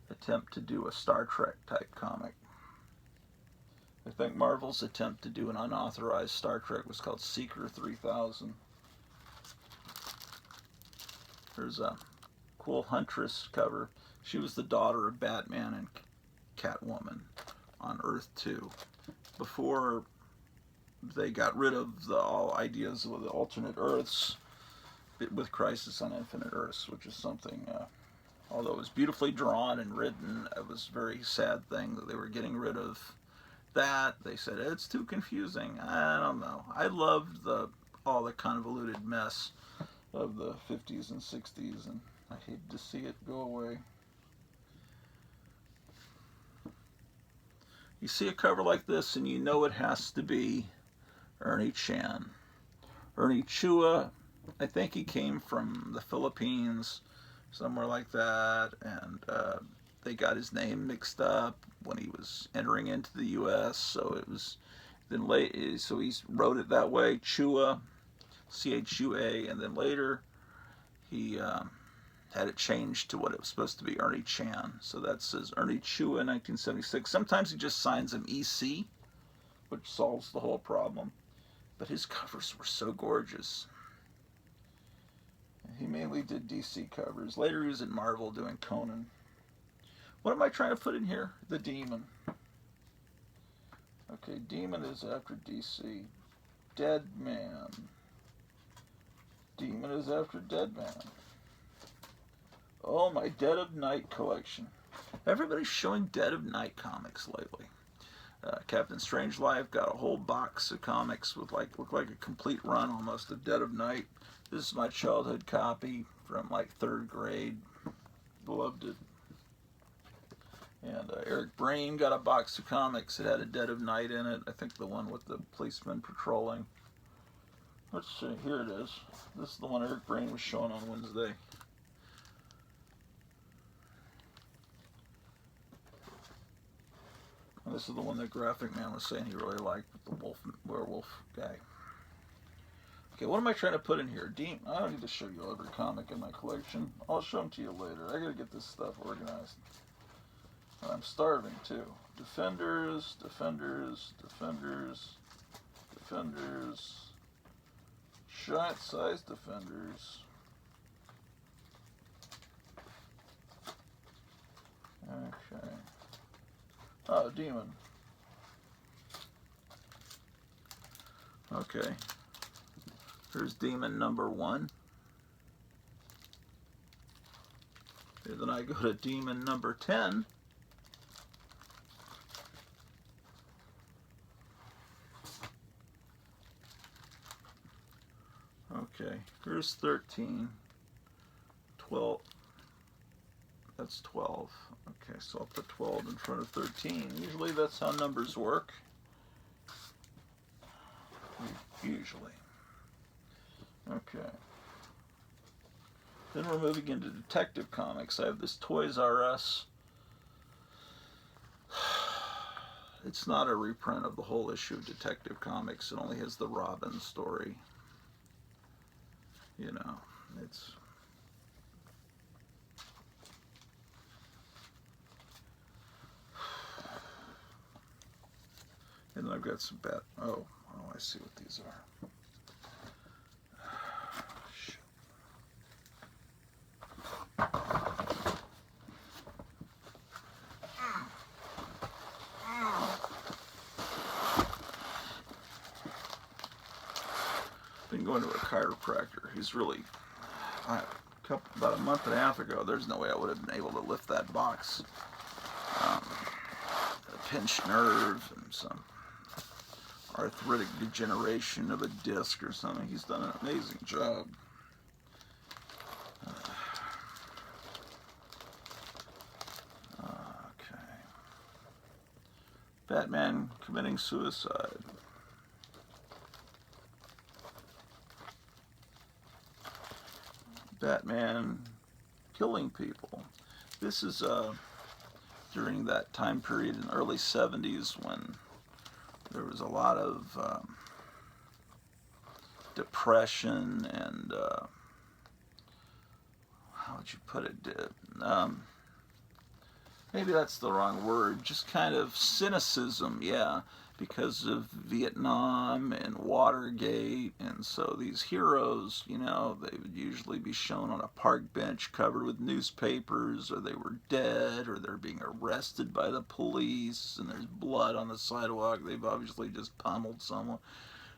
attempt to do a Star Trek type comic. I think Marvel's attempt to do an unauthorized Star Trek was called Seeker 3000. There's a cool Huntress cover. She was the daughter of Batman and Catwoman on Earth 2. Before they got rid of all ideas of the alternate Earths with Crisis on Infinite Earths, which is something, although it was beautifully drawn and written, it was a very sad thing that they were getting rid of that. They said, it's too confusing. I don't know. I loved all the convoluted mess of the 50s and 60s, and I hated to see it go away. You see a cover like this, and you know it has to be Ernie Chan. Ernie Chua, I think he came from the Philippines, somewhere like that, and they got his name mixed up when he was entering into the U.S., so it was then late. So he wrote it that way, Chua, C-H-U-A, and then later he had it changed to what it was supposed to be, Ernie Chan. So that says Ernie Chua 1976. Sometimes he just signs him EC, which solves the whole problem. But his covers were so gorgeous. He mainly did DC covers. Later he was at Marvel doing Conan. What am I trying to put in here? The Demon. Okay, Demon is after DC. Dead Man. Demon is after Dead Man. Oh, my Dead of Night collection. Everybody's showing Dead of Night comics lately. Captain Strangelove got a whole box of comics with looked like a complete run almost of Dead of Night. This is my childhood copy from like 3rd grade. Loved it. And Eric Brain got a box of comics. It had a Dead of Night in it. I think the one with the policeman patrolling. Let's see. Here it is. This is the one Eric Brain was showing on Wednesday. And this is the one that Graphic Man was saying he really liked with the werewolf guy. Okay, what am I trying to put in here? I don't need to show you every comic in my collection. I'll show them to you later. I gotta get this stuff organized. And I'm starving too. Defenders, Defenders, Defenders, Defenders, giant size Defenders. Okay. Oh, Demon. Okay. Here's Demon number 1. And then I go to Demon number 10. Okay, here's 13. 12. That's 12. Okay, so I'll put 12 in front of 13. Usually that's how numbers work. Usually. Okay. Then we're moving into Detective Comics. I have this Toys R Us. It's not a reprint of the whole issue of Detective Comics. It only has the Robin story. You know, it's... And then I've got some oh, I see what these are. Shit. Been going to a chiropractor. He's really, about a month and a half ago, there's no way I would have been able to lift that box. A pinched nerve and some arthritic degeneration of a disc or something. He's done an amazing job. Okay. Batman committing suicide. Batman killing people. This is during that time period in the early 70s when there was a lot of depression and how would you put it? Maybe that's the wrong word. Just kind of cynicism, yeah, because of Vietnam and Watergate, and so these heroes, you know, they would usually be shown on a park bench covered with newspapers, or they were dead, or they're being arrested by the police, and there's blood on the sidewalk. They've obviously just pummeled someone.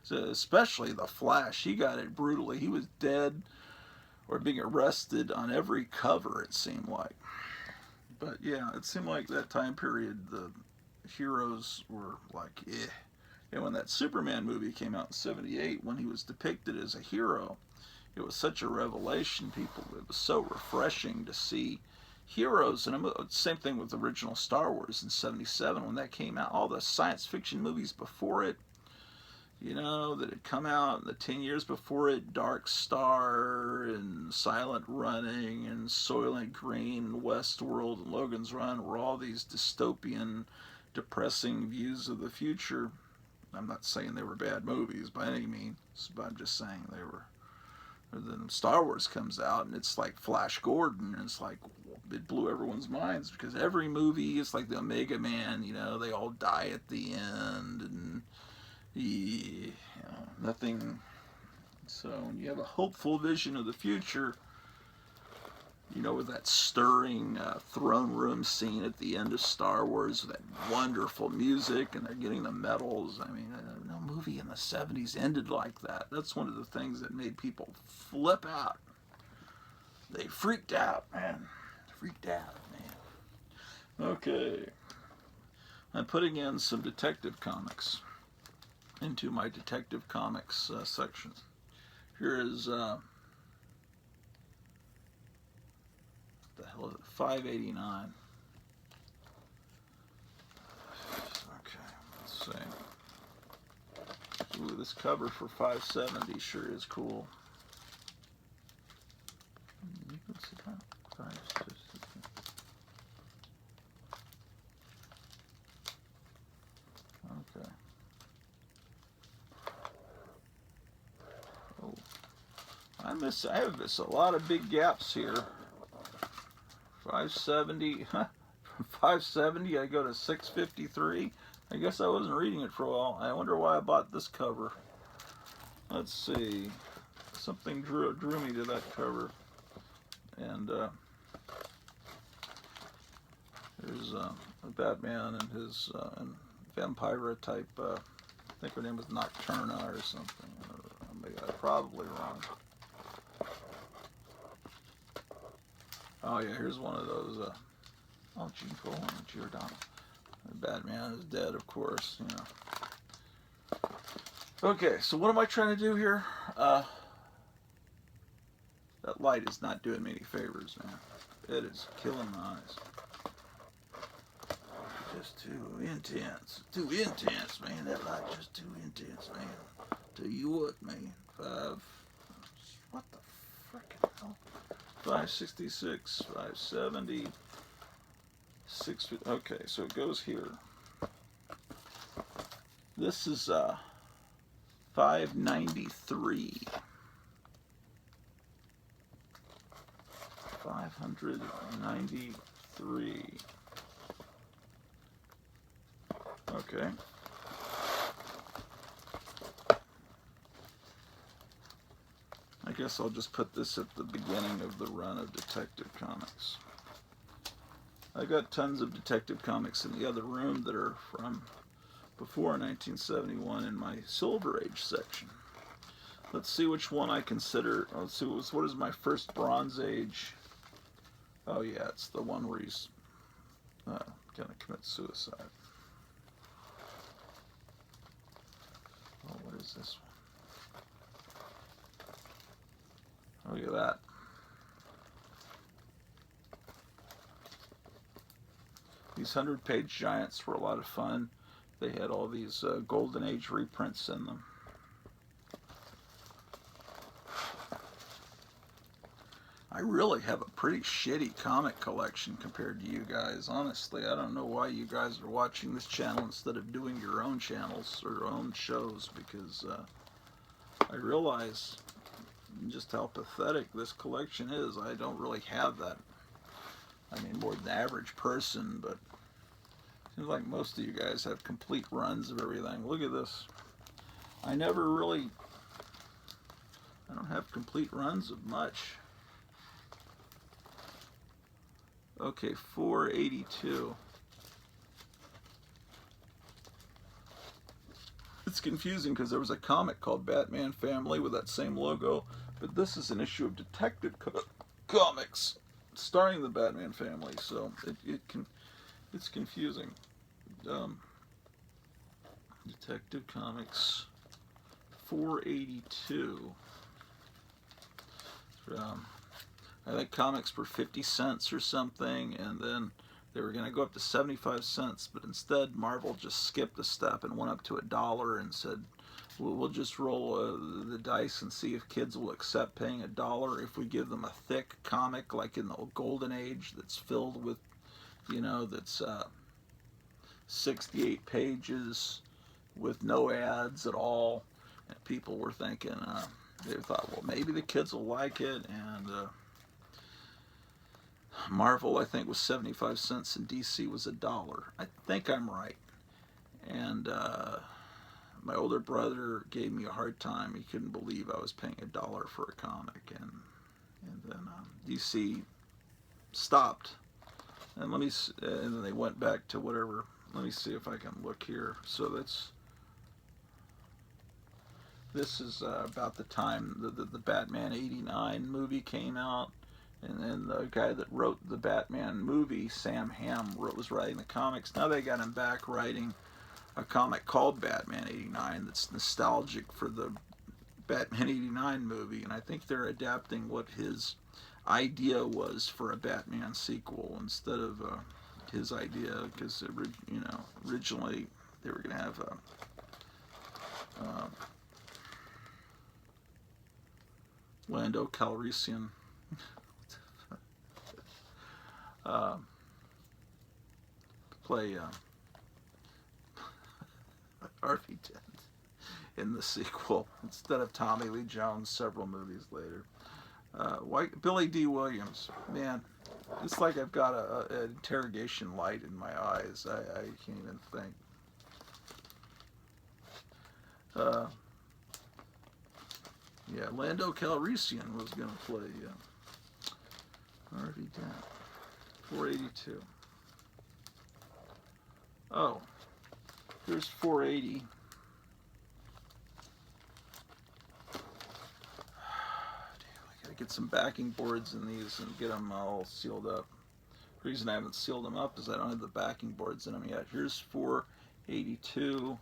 So especially the Flash, he got it brutally. He was dead or being arrested on every cover, it seemed like. But yeah, it seemed like that time period, the heroes were like, eh. And when that Superman movie came out in '78, when he was depicted as a hero, it was such a revelation. It was so refreshing to see heroes. And same thing with the original Star Wars in '77 when that came out. All the science fiction movies before it, you know, that had come out in the 10 years before it, Dark Star and Silent Running and Soylent Green and Westworld and Logan's Run were all these dystopian, depressing views of the future. I'm not saying they were bad movies by any means, but I'm just saying they were Or then Star Wars comes out and it's like Flash Gordon, and it's like it blew everyone's minds because every movie is like the Omega Man, you know, they all die at the end, and you know, nothing. So when you have a hopeful vision of the future, you know, with that stirring throne room scene at the end of Star Wars, with that wonderful music, and they're getting the medals. I mean, no movie in the 70s ended like that. That's one of the things that made people flip out. They freaked out, man. Freaked out, man. Okay. I'm putting in some Detective Comics into my Detective Comics section. Here is, the hell is it? 589. Okay, let's see. Ooh, this cover for 570 sure is cool. You can see that. Okay. Oh, I have missed a lot of big gaps here. 570, from 570 I go to 653. I guess I wasn't reading it for a while. I wonder why I bought this cover. Let's see. Something drew me to that cover. And there's a Batman and his and Vampira type, I think her name was Nocturna or something. Maybe I'm probably wrong. Oh yeah, here's one of those. Oh, Gene Colan and Giordano. Batman is dead, of course. You know. Okay, so what am I trying to do here? That light is not doing me any favors, man. It is killing my eyes. Just too intense. Too intense, man. That light just too intense, man. Tell you what, man. What the frickin' hell? 566, 570, 650. Okay, so it goes here. This is 593. 593. Okay. I guess I'll just put this at the beginning of the run of Detective Comics. I got tons of Detective Comics in the other room that are from before 1971 in my Silver Age section. Let's see which one I consider. Let's see, what is my first Bronze Age? Oh yeah, it's the one where he's gonna commit suicide. Oh, what is this one? Oh, look at that. These 100-page giants were a lot of fun. They had all these Golden Age reprints in them. I really have a pretty shitty comic collection compared to you guys. Honestly, I don't know why you guys are watching this channel instead of doing your own channels or your own shows, because I realize just how pathetic this collection is. I don't really have that. I mean, more than the average person, but it seems like most of you guys have complete runs of everything. Look at this. I don't have complete runs of much. Okay, 482. It's confusing because there was a comic called Batman Family with that same logo, but this is an issue of Detective Comics starring the Batman family, so it's confusing. Detective Comics 482. I think comics were 50 cents or something, and then they were going to go up to 75 cents, but instead Marvel just skipped a step and went up to $1 and said, we'll just roll the dice and see if kids will accept paying $1 if we give them a thick comic like in the Golden Age that's filled with, you know, that's 68 pages with no ads at all. And people were thinking, they thought, well, maybe the kids will like it, and Marvel, I think, was 75 cents, and DC was $1. I think I'm right. And my older brother gave me a hard time. He couldn't believe I was paying $1 for a comic, and then DC stopped, and and then they went back to whatever. Let me see if I can look here. So this is about the time the Batman '89 movie came out, and then the guy that wrote the Batman movie, Sam Hamm, was writing the comics. Now they got him back writing a comic called Batman '89 that's nostalgic for the Batman '89 movie, and I think they're adapting what his idea was for a Batman sequel instead of his idea, because originally they were going to have Lando Calrissian play Harvey Dent in the sequel instead of Tommy Lee Jones several movies later. Billy D. Williams, man, it's like I've got an interrogation light in my eyes. I can't even think. Yeah, Lando Calrissian was going to play Harvey Dent. 482. Oh, here's 480. Get some backing boards in these and get them all sealed up. The reason I haven't sealed them up is I don't have the backing boards in them yet. Here's 482.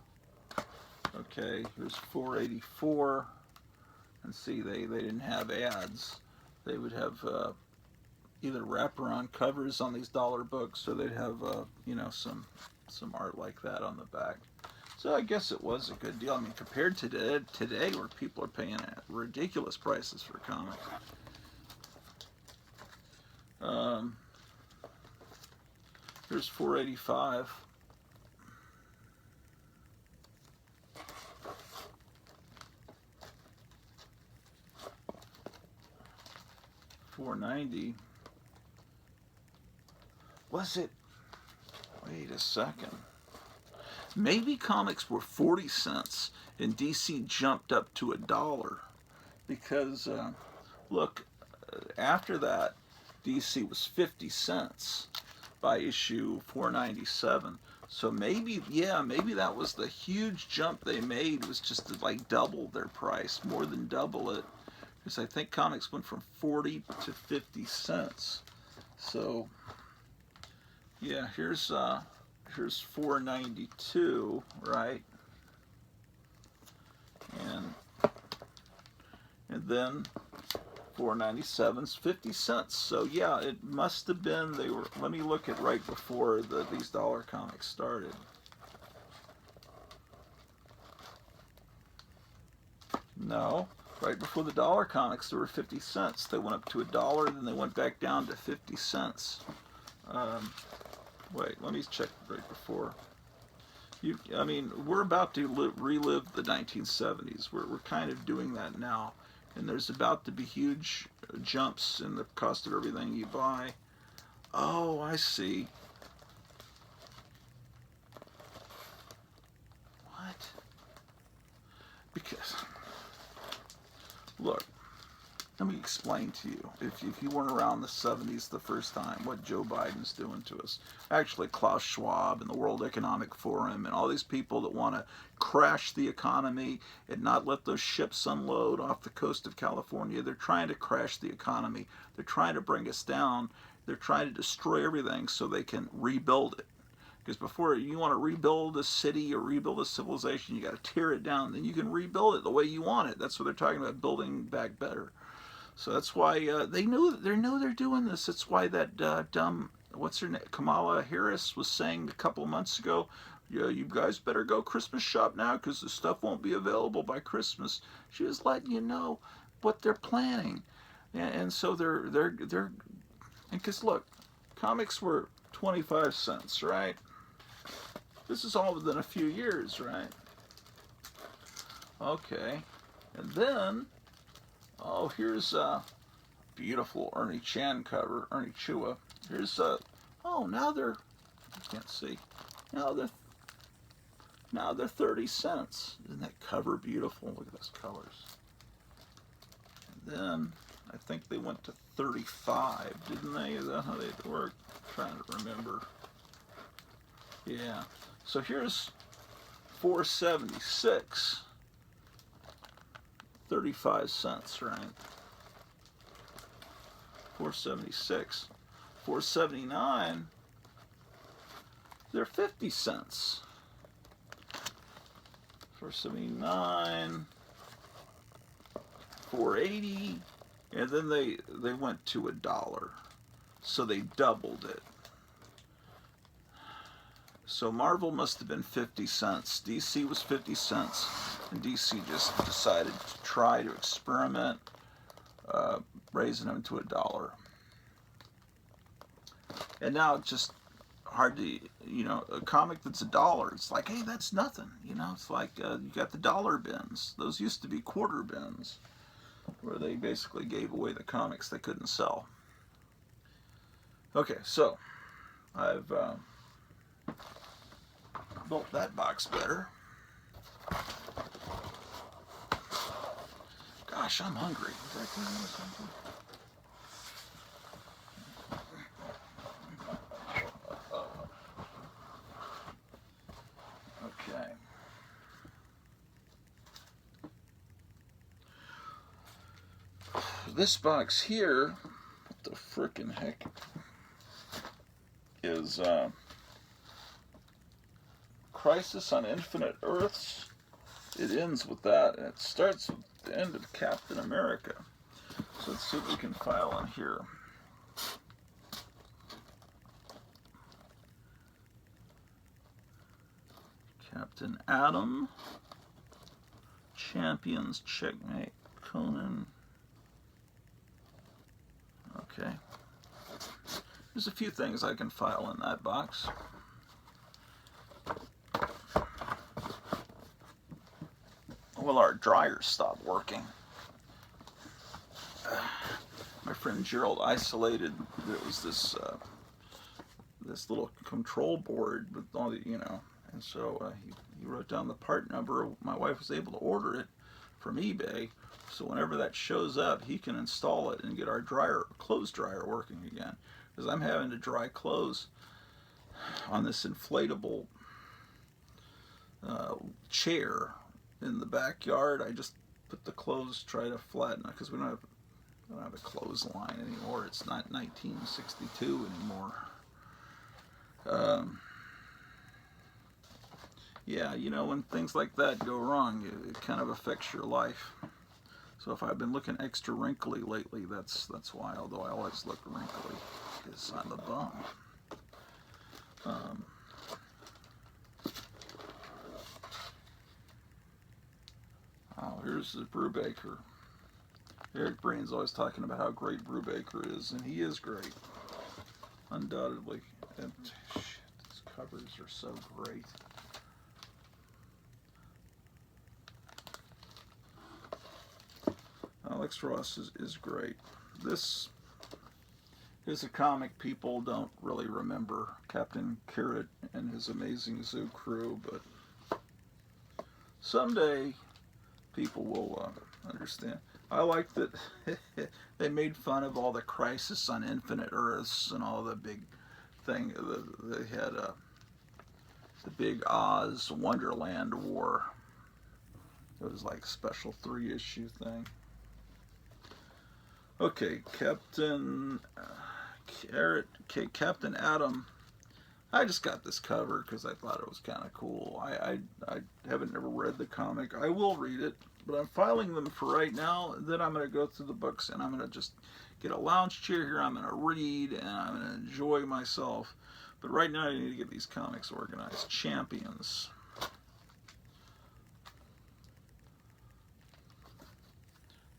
Okay, here's 484. And see, they didn't have ads. They would have either wraparound covers on these dollar books, or they'd have some art like that on the back. So I guess it was a good deal. I mean, compared to today, where people are paying ridiculous prices for comics. Here's 485. $4.90. Was it? Wait a second. Maybe comics were 40 cents and DC jumped up to $1 because, look, after that, DC was 50 cents by issue 497. So maybe that was the huge jump they made, was just to like double their price, more than double it. Because I think comics went from 40 to 50 cents. So, yeah, here's 492, right? And then 497's 50 cents. So yeah, it must have been they were. Let me look at right before these dollar comics started. No, right before the dollar comics, there were 50 cents. They went up to $1, then they went back down to 50 cents. Wait, let me check right before. I mean, we're about to relive the 1970s. We're kind of doing that now. And there's about to be huge jumps in the cost of everything you buy. Oh, I see. What? Because, look, let me explain to you, if you weren't around the 70s the first time, what Joe Biden's doing to us. Actually, Klaus Schwab and the World Economic Forum and all these people that want to crash the economy and not let those ships unload off the coast of California. They're trying to crash the economy. They're trying to bring us down. They're trying to destroy everything so they can rebuild it. Because before you want to rebuild a city or rebuild a civilization, you got to tear it down. Then you can rebuild it the way you want it. That's what they're talking about, building back better. So that's why they know they're doing this. That's why that dumb, what's her name, Kamala Harris was saying a couple of months ago, yeah, you guys better go Christmas shop now because the stuff won't be available by Christmas. She was letting you know what they're planning, and so they're and because look, comics were 25 cents, right? This is all within a few years, right? Okay, and then Oh, here's a beautiful Ernie Chan cover, Ernie Chua. Here's oh, now they're, I can't see. Now they're Now they're 30 cents. Isn't that cover beautiful? Look at those colors. And then I think they went to 35, didn't they? Is that how they work? I'm trying to remember. Yeah. So here's 476. 35 cents, right? 476. 479. They're 50 cents. 479, 480, and then they went to $1. So they doubled it. So Marvel must have been 50 cents. DC was 50 cents. And DC just decided to try to experiment, raising them to $1. And now it's just hard to, a comic that's $1, it's like, hey, that's nothing. It's like you got the dollar bins. Those used to be quarter bins, where they basically gave away the comics they couldn't sell. Okay, so I've built that box better. Gosh, I'm hungry. Is that good or something? Okay. This box here, what the frickin' heck, is Crisis on Infinite Earths. It ends with that, and it starts with the end of Captain America. So let's see what we can file in here. Captain Atom, Champions, Checkmate, Conan. Okay. There's a few things I can file in that box. Well, our dryer stopped working. My friend Gerald isolated. There was this this little control board with all the, and so he wrote down the part number. My wife was able to order it from eBay, so whenever that shows up, he can install it and get our clothes dryer working again. Because I'm having to dry clothes on this inflatable chair in the backyard. I just put the clothes, try to flatten it, because we don't have a clothesline anymore. It's not 1962 anymore. Yeah, when things like that go wrong, it kind of affects your life. So if I've been looking extra wrinkly lately, that's why. Although I always look wrinkly, because I'm a bum. Oh, here's the Brubaker. Eric Breen's always talking about how great Brubaker is, and he is great, undoubtedly. And shit, these covers are so great. Alex Ross is great. This is a comic people don't really remember, Captain Carrot and his amazing zoo crew, but someday people will understand. I like that they made fun of all the Crisis on Infinite Earths and all the big thing. They had the big Oz Wonderland War. It was like a special 3-issue thing. Okay, Captain Carrot. Okay, Captain Atom. I just got this cover because I thought it was kind of cool. I haven't never read the comic. I will read it, but I'm filing them for right now. Then I'm going to go through the books, and I'm going to just get a lounge chair here. I'm going to read, and I'm going to enjoy myself. But right now I need to get these comics organized. Champions.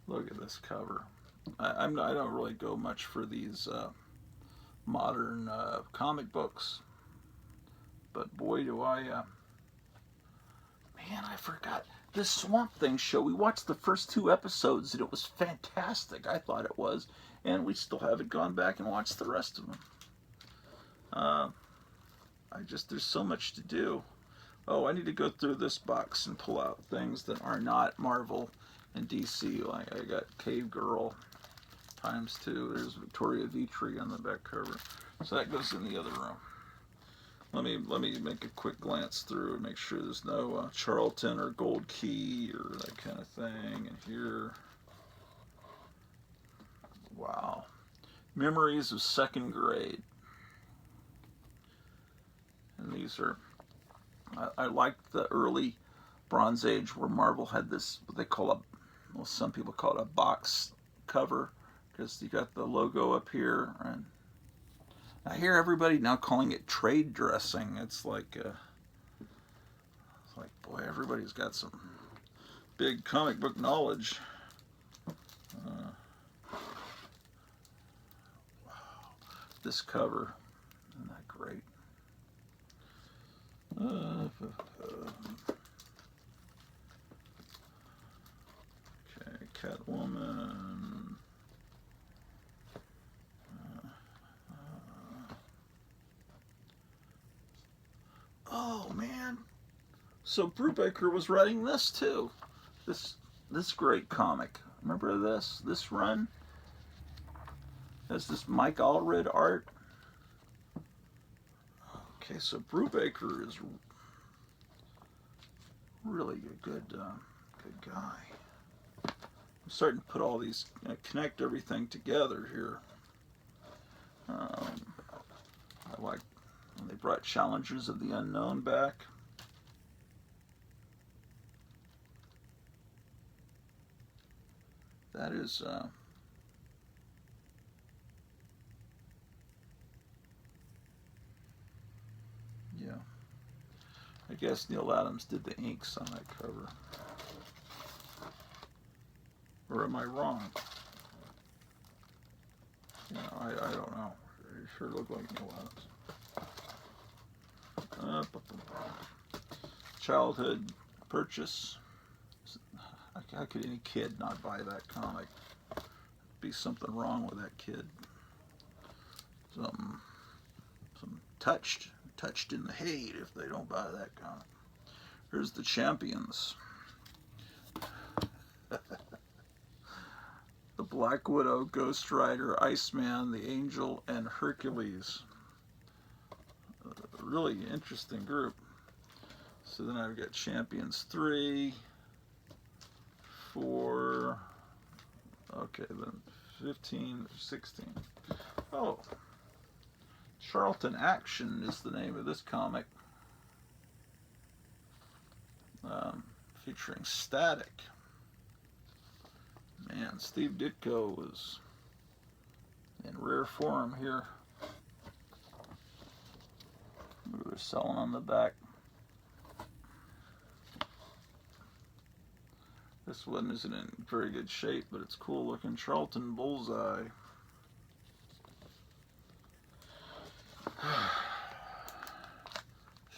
Look at this cover. I don't really go much for these modern comic books, but boy do I, man, I forgot. this Swamp Thing show, we watched the first 2 episodes and it was fantastic. I thought it was. And we still haven't gone back and watched the rest of them. There's so much to do. Oh, I need to go through this box and pull out things that are not Marvel and DC. Like I got Cave Girl ×2. There's Victoria Vitri on the back cover. So that goes in the other room. Let me make a quick glance through and make sure there's no Charlton or Gold Key or that kind of thing. And here, wow, Memories of Second Grade. And these are, I like the early Bronze Age where Marvel had this, what they call a, well, some people call it a box cover, because you got the logo up here. And I hear everybody now calling it trade dressing. It's like, boy, everybody's got some big comic book knowledge. Wow, this cover, isn't that great? Okay, Catwoman. Oh man! So Brubaker was writing this too. This great comic. Remember this? This run? Has this Mike Allred art. Okay, so Brubaker is really a good guy. I'm starting to put all these, connect everything together here. I like when they brought Challengers of the Unknown back. That is, yeah. I guess Neil Adams did the inks on that cover. Or am I wrong? I don't know. It sure looked like Neil Adams. Childhood purchase. How could any kid not buy that comic? Be something wrong with that kid. Some touched in the hate if they don't buy that comic. Here's the Champions. The Black Widow, Ghost Rider, Iceman, the Angel, and Hercules. A really interesting group. So then I've got Champions 3, 4, okay, then 15, 16. Oh, Charlton Action is the name of this comic. Featuring Static. Man, Steve Ditko was in rare form here. They're selling on the back. This one isn't in very good shape, but it's cool looking. Charlton Bullseye.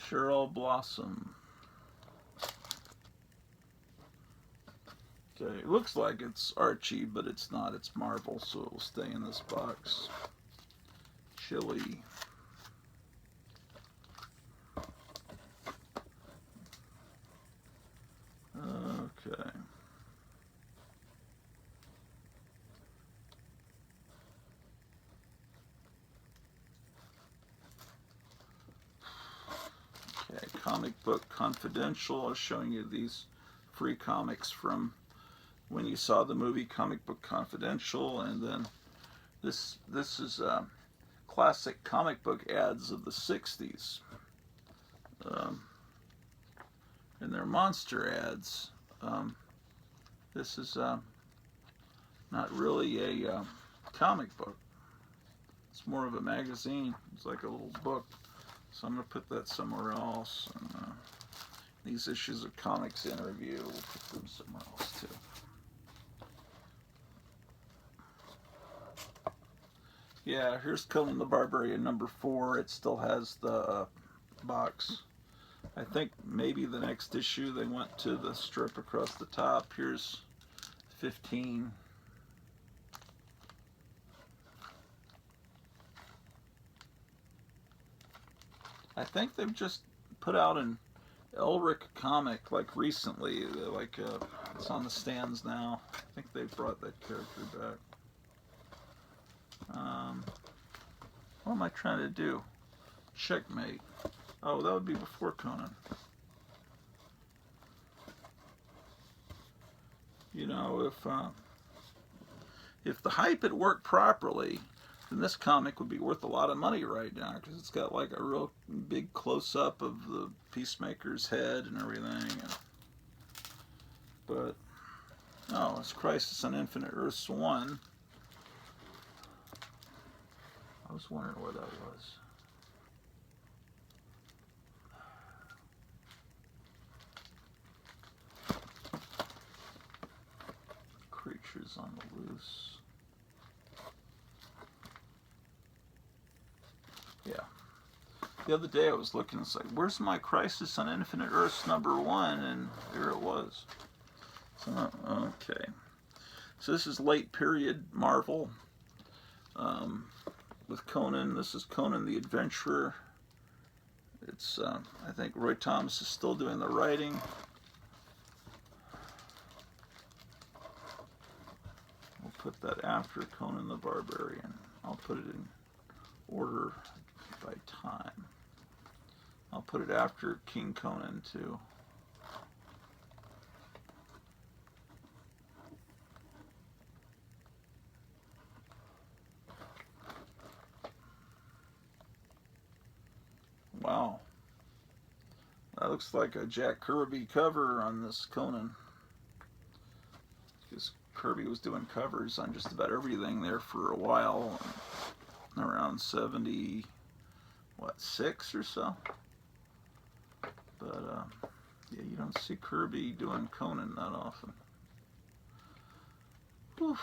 Cheryl Blossom. Okay, it looks like it's Archie, but it's not. It's Marvel, so it will stay in this box. Chili. Okay. Okay, Comic Book Confidential. I was showing you these free comics from when you saw the movie Comic Book Confidential, and then this is classic comic book ads of the 60s. And they're monster ads. This is not really a comic book. It's more of a magazine. It's like a little book. So I'm going to put that somewhere else. And, these issues of Comics in Review, we'll put them somewhere else too. Yeah, here's Conan the Barbarian #4. It still has the box. I think maybe the next issue they went to the strip across the top. Here's 15. I think they've just put out an Elric comic like recently, like it's on the stands now. I think they brought that character back. What am I trying to do? Checkmate. Oh, that would be before Conan. You know, if the hype had worked properly, then this comic would be worth a lot of money right now, because it's got like a real big close-up of the Peacemaker's head and everything. But, oh, it's Crisis on Infinite Earths 1. I was wondering where that was. Creatures on the Loose. Yeah. The other day I was looking, it's like, where's my Crisis on Infinite Earths #1? And there it was. So, okay. So this is late period Marvel. With Conan. This is Conan the Adventurer. It's, I think Roy Thomas is still doing the writing. We'll put that after Conan the Barbarian. I'll put it in order by time. I'll put it after King Conan too. Wow. That looks like a Jack Kirby cover on this Conan. Because Kirby was doing covers on just about everything there for a while. Around 76 or so. But, yeah, you don't see Kirby doing Conan that often. Oof.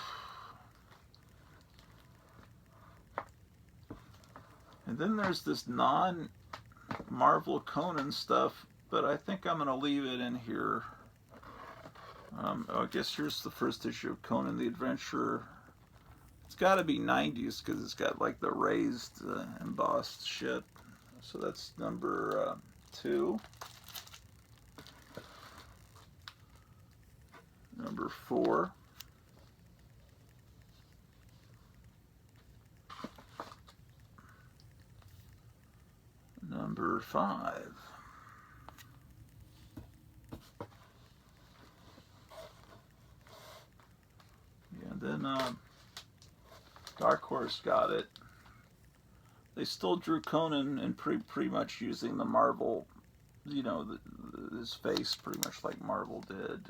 And then there's this non-Marvel Conan stuff, but I think I'm going to leave it in here. I guess here's the first issue of Conan the Adventurer. It's got to be 90s because it's got like the raised embossed shit. So that's number 2. Number 4. Number 5. Yeah, and then Dark Horse got it. They still drew Conan and pretty much using the Marvel, you know, his face pretty much like Marvel did.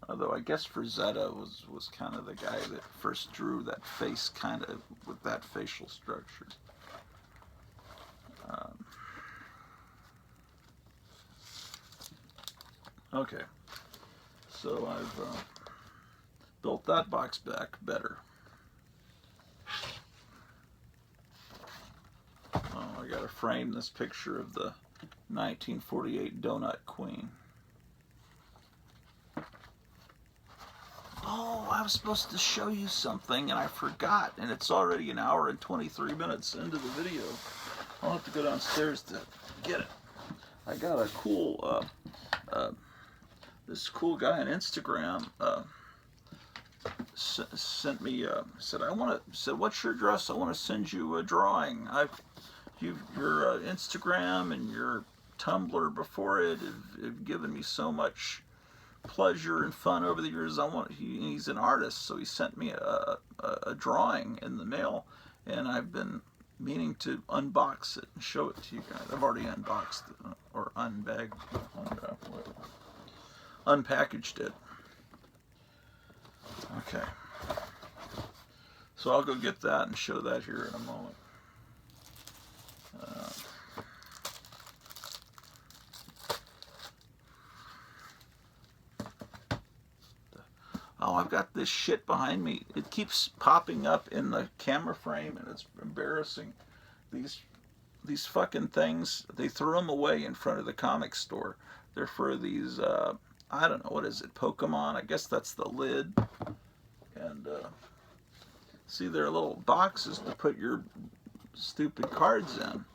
Although I guess Frazetta was kind of the guy that first drew that face kind of with that facial structure. Okay, so I've built that box back better. Oh, I gotta frame this picture of the 1948 Donut Queen. Oh, I was supposed to show you something and I forgot, and it's already an hour and 23 minutes into the video. I'll have to go downstairs to get it. I got a cool, this cool guy on Instagram sent me, said, what's your address? I want to send you a drawing. Your Instagram and your Tumblr before it have given me so much pleasure and fun over the years. He's an artist, so he sent me a drawing in the mail, and I've been meaning to unbox it and show it to you guys. I've already unboxed it, or unbagged, unpackaged it. Okay, so I'll go get that and show that here in a moment. Oh, I've got this shit behind me. It keeps popping up in the camera frame, and it's embarrassing. These these fucking things, they threw them away in front of the comic store. They're for these, I don't know, what is it, Pokemon? I guess that's the lid. And see, they're little boxes to put your stupid cards in.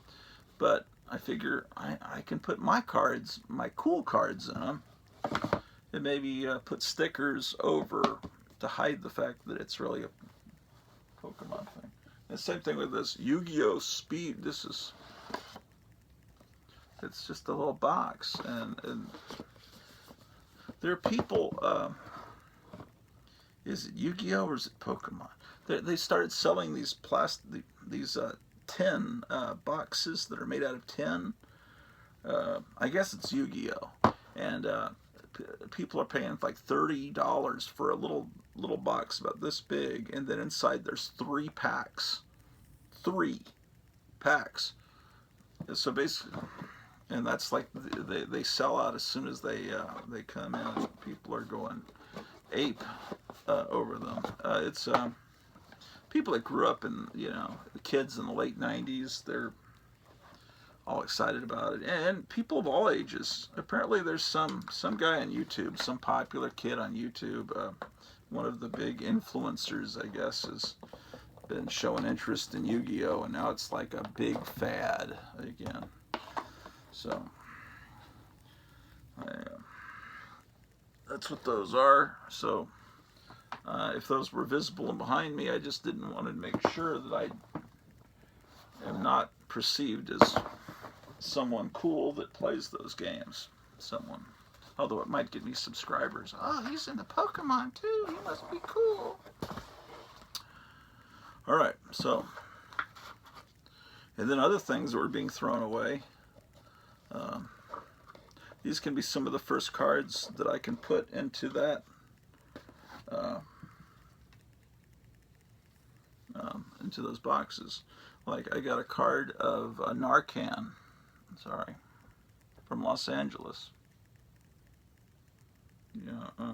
But I figure I can put my cards, my cool cards in them. And maybe put stickers over to hide the fact that it's really a Pokemon thing. And the same thing with this Yu-Gi-Oh! Speed. It's just a little box. And there are people, is it Yu-Gi-Oh! Or is it Pokemon? They started selling these tin boxes that are made out of tin. I guess it's Yu-Gi-Oh! And people are paying like $30 for a little box about this big, and then inside there's 3 packs. 3 packs. So basically, and that's like they sell out as soon as they come in. People are going ape over them. It's people that grew up in, the kids in the late 90s. They're all excited about it, and people of all ages. Apparently there's some guy on YouTube, some popular kid on YouTube, one of the big influencers, I guess, has been showing interest in Yu-Gi-Oh! And now it's like a big fad again. So that's what those are. So if those were visible and behind me, I just didn't want to make sure that I am not perceived as someone cool that plays those games. Although it might get me subscribers. Oh, he's into Pokemon too. He must be cool. All right, so, and then other things that were being thrown away. These can be some of the first cards that I can put into that. Into those boxes. Like I got a card of Narcan. Sorry, from Los Angeles. Yeah.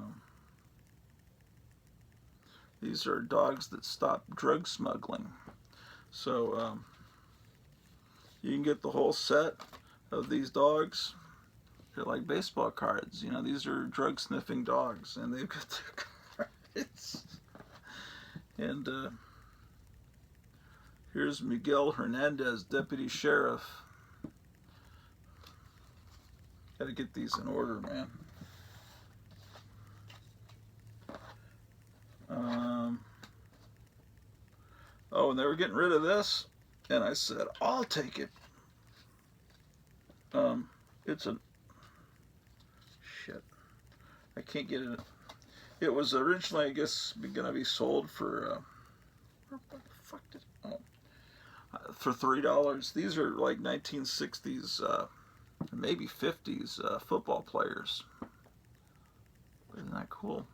These are dogs that stop drug smuggling. So you can get the whole set of these dogs. They're like baseball cards. These are drug sniffing dogs, and they've got their cards. And here's Miguel Hernandez, deputy sheriff. Got to get these in order, man. Oh, and they were getting rid of this, and I said, I'll take it. It's a shit. I can't get it. It was originally, I guess, going to be sold for where the fuck did for $3. These are like 1960s, maybe 50s football players. Isn't that cool?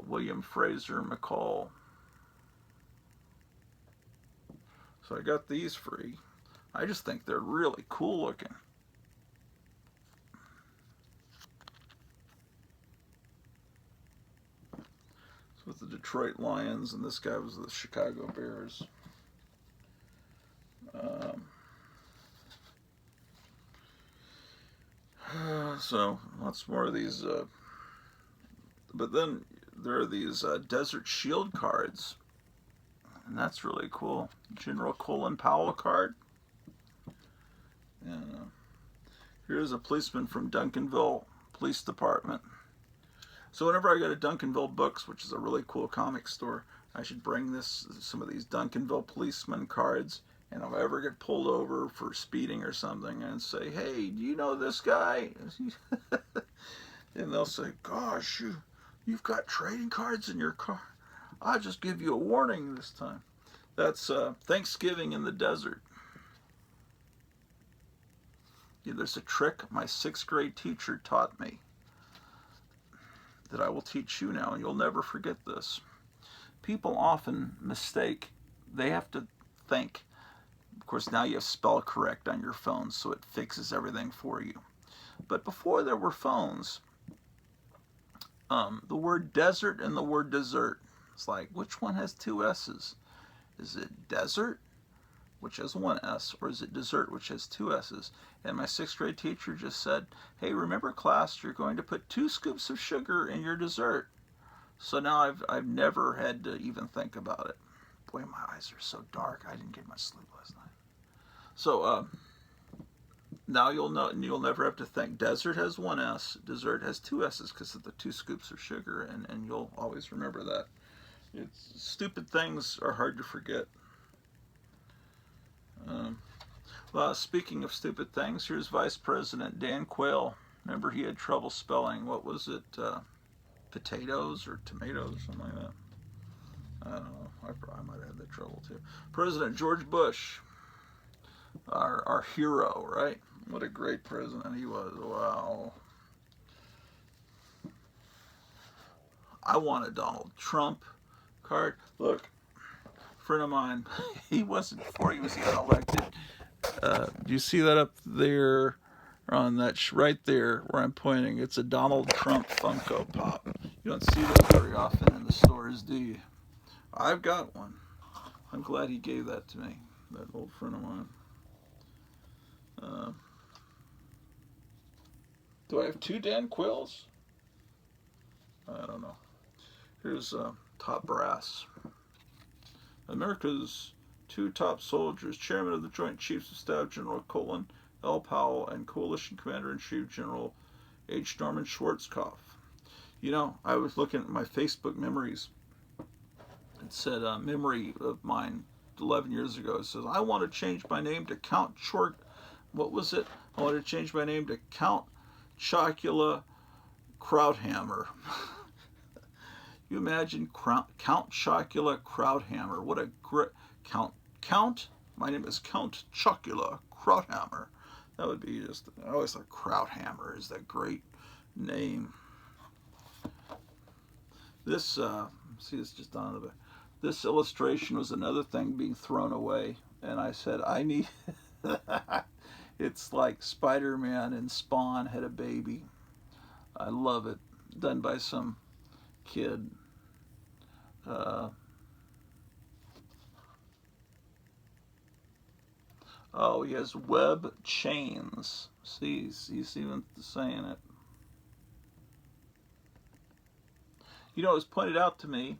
William Fraser McCall. So I got these free. I just think they're really cool looking. So with the Detroit Lions, and this guy was the Chicago Bears. So lots more of these. But then there are these Desert Shield cards, and that's really cool. General Colin Powell card. And here's a policeman from Duncanville Police Department. So whenever I go to Duncanville Books, which is a really cool comic store, I should bring some of these Duncanville policeman cards. And if I ever get pulled over for speeding or something, and say, "Hey, do you know this guy?" And they'll say, "Gosh, you've got trading cards in your car. I'll just give you a warning this time." That's Thanksgiving in the desert. Yeah, there's a trick my 6th grade teacher taught me that I will teach you now, and you'll never forget this. People often mistake. They have to think. Of course, now you have spell correct on your phone, so it fixes everything for you. But before there were phones, the word desert and the word dessert, it's like, which one has 2 S's? Is it desert which has one S, or is it dessert, which has two S's? And my sixth grade teacher just said, hey, remember class, you're going to put 2 scoops of sugar in your dessert. So now I've never had to even think about it. Boy, my eyes are so dark. I didn't get much sleep last night. So now you'll know, and you'll never have to think. Desert has one S, dessert has 2 S's because of the 2 scoops of sugar, and you'll always remember that. Stupid things are hard to forget. Well, speaking of stupid things, here's Vice President Dan Quayle. Remember, he had trouble spelling, what was it, potatoes or tomatoes, something like that. I don't know. I might have had that trouble too. President George Bush, our hero, right? What a great president he was. Wow. I want a Donald Trump card. Look, a friend of mine, he wasn't before he was even elected. Do you see that up there on that right there where I'm pointing? It's a Donald Trump Funko Pop. You don't see that very often in the stores, do you? I've got one. I'm glad he gave that to me, that old friend of mine. Do I have 2 Dan Quayles? I don't know. Here's top brass. America's 2 top soldiers, Chairman of the Joint Chiefs of Staff General Colin L. Powell and Coalition Commander-in-Chief General H. Norman Schwarzkopf. You know, I was looking at my Facebook memories. It said a memory of mine 11 years ago. It says, I want to change my name to Count Chort. What was it? I want to change my name to Count Chocula Krauthammer. You imagine Count Chocula Krauthammer. What a great Count. My name is Count Chocula Krauthammer. That would be just. I always thought Krauthammer is that great name. This see, it's just on the back. This illustration was another thing being thrown away, and I said I need. It's like Spider-Man and Spawn had a baby. I love it. Done by some kid. Oh, he has web chains. See, he's even saying it. You know, it was pointed out to me,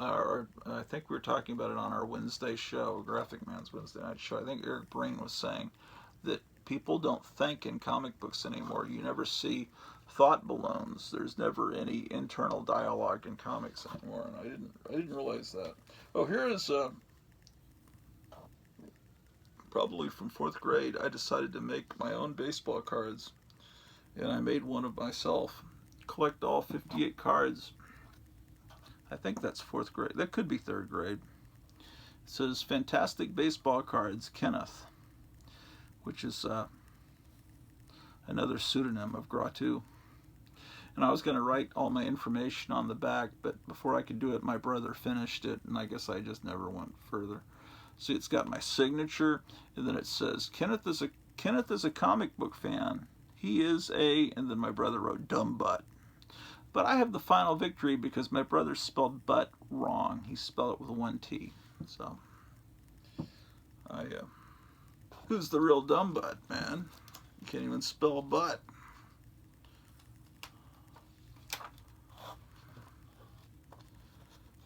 or I think we were talking about it on our Wednesday show, Graphic Man's Wednesday night show. I think Eric Breen was saying that people don't think in comic books anymore. You never see thought balloons. There's never any internal dialogue in comics anymore, and I didn't realize that. Oh, here is probably from 4th grade. I decided to make my own baseball cards, and I made one of myself. Collect all 58 cards. I think that's 4th grade. That could be 3rd grade. It says Fantastic Baseball Cards, Kenneth, which is another pseudonym of Gratu. And I was going to write all my information on the back, but before I could do it, my brother finished it, and I guess I just never went further. See, it's got my signature, and then it says Kenneth is a comic book fan. He is a, and then my brother wrote dumb butt. But I have the final victory because my brother spelled butt wrong. He spelled it with 1 T. So, who's the real dumb butt, man? You can't even spell butt.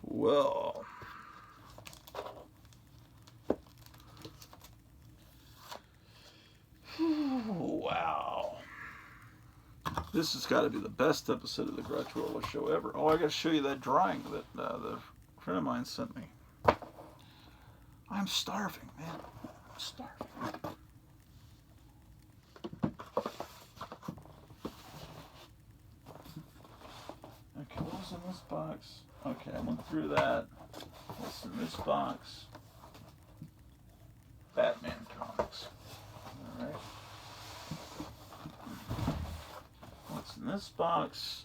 Well, wow. This has got to be the best episode of the Gratuola Show ever. Oh, I got to show you that drawing that the friend of mine sent me. I'm starving, man. I'm starving. Okay, what was in this box? Okay, I went through that. What's in this box? Batman comics. All right. What's in this box?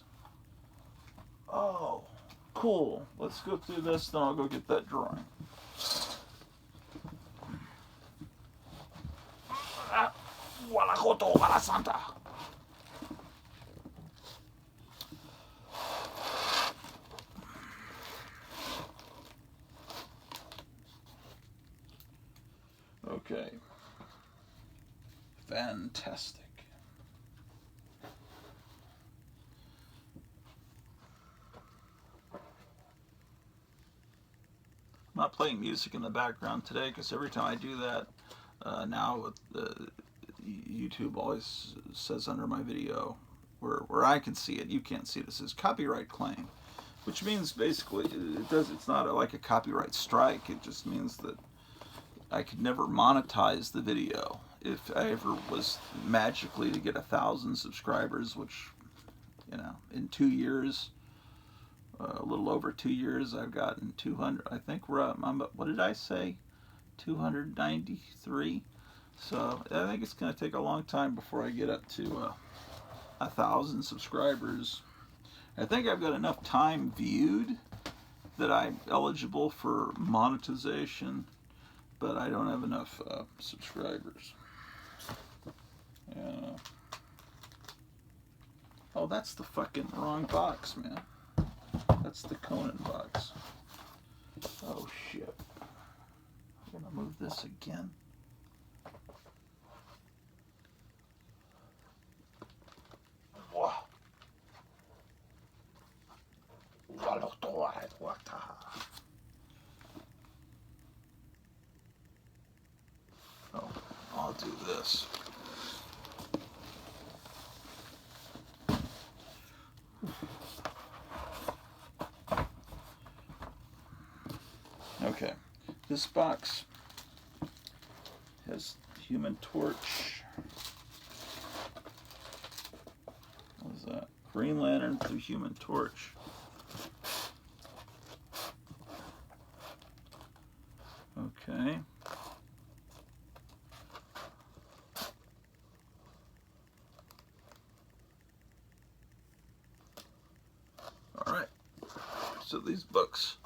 Oh, cool. Let's go through this, then I'll go get that drawing. Guanajuato, Gala Santa. Okay. Fantastic. I'm not playing music in the background today because every time I do that, now with the YouTube always says under my video, where I can see it, you can't see it, it says copyright claim, which means basically it's not like a copyright strike. It just means that I could never monetize the video if I ever was magically to get 1,000 subscribers, which, you know, in 2 years, a little over 2 years, I've gotten 200. I think we're up. What did I say? 293. So I think it's going to take a long time before I get up to 1,000 subscribers. I think I've got enough time viewed that I'm eligible for monetization, but I don't have enough subscribers. Yeah. Oh, that's the fucking wrong box, man. That's the Conan box. Oh shit. I'm gonna move this again. Wow. Oh, I'll do this. Okay, this box has Human Torch. What is that? Green Lantern through Human Torch. Okay. All right. So these books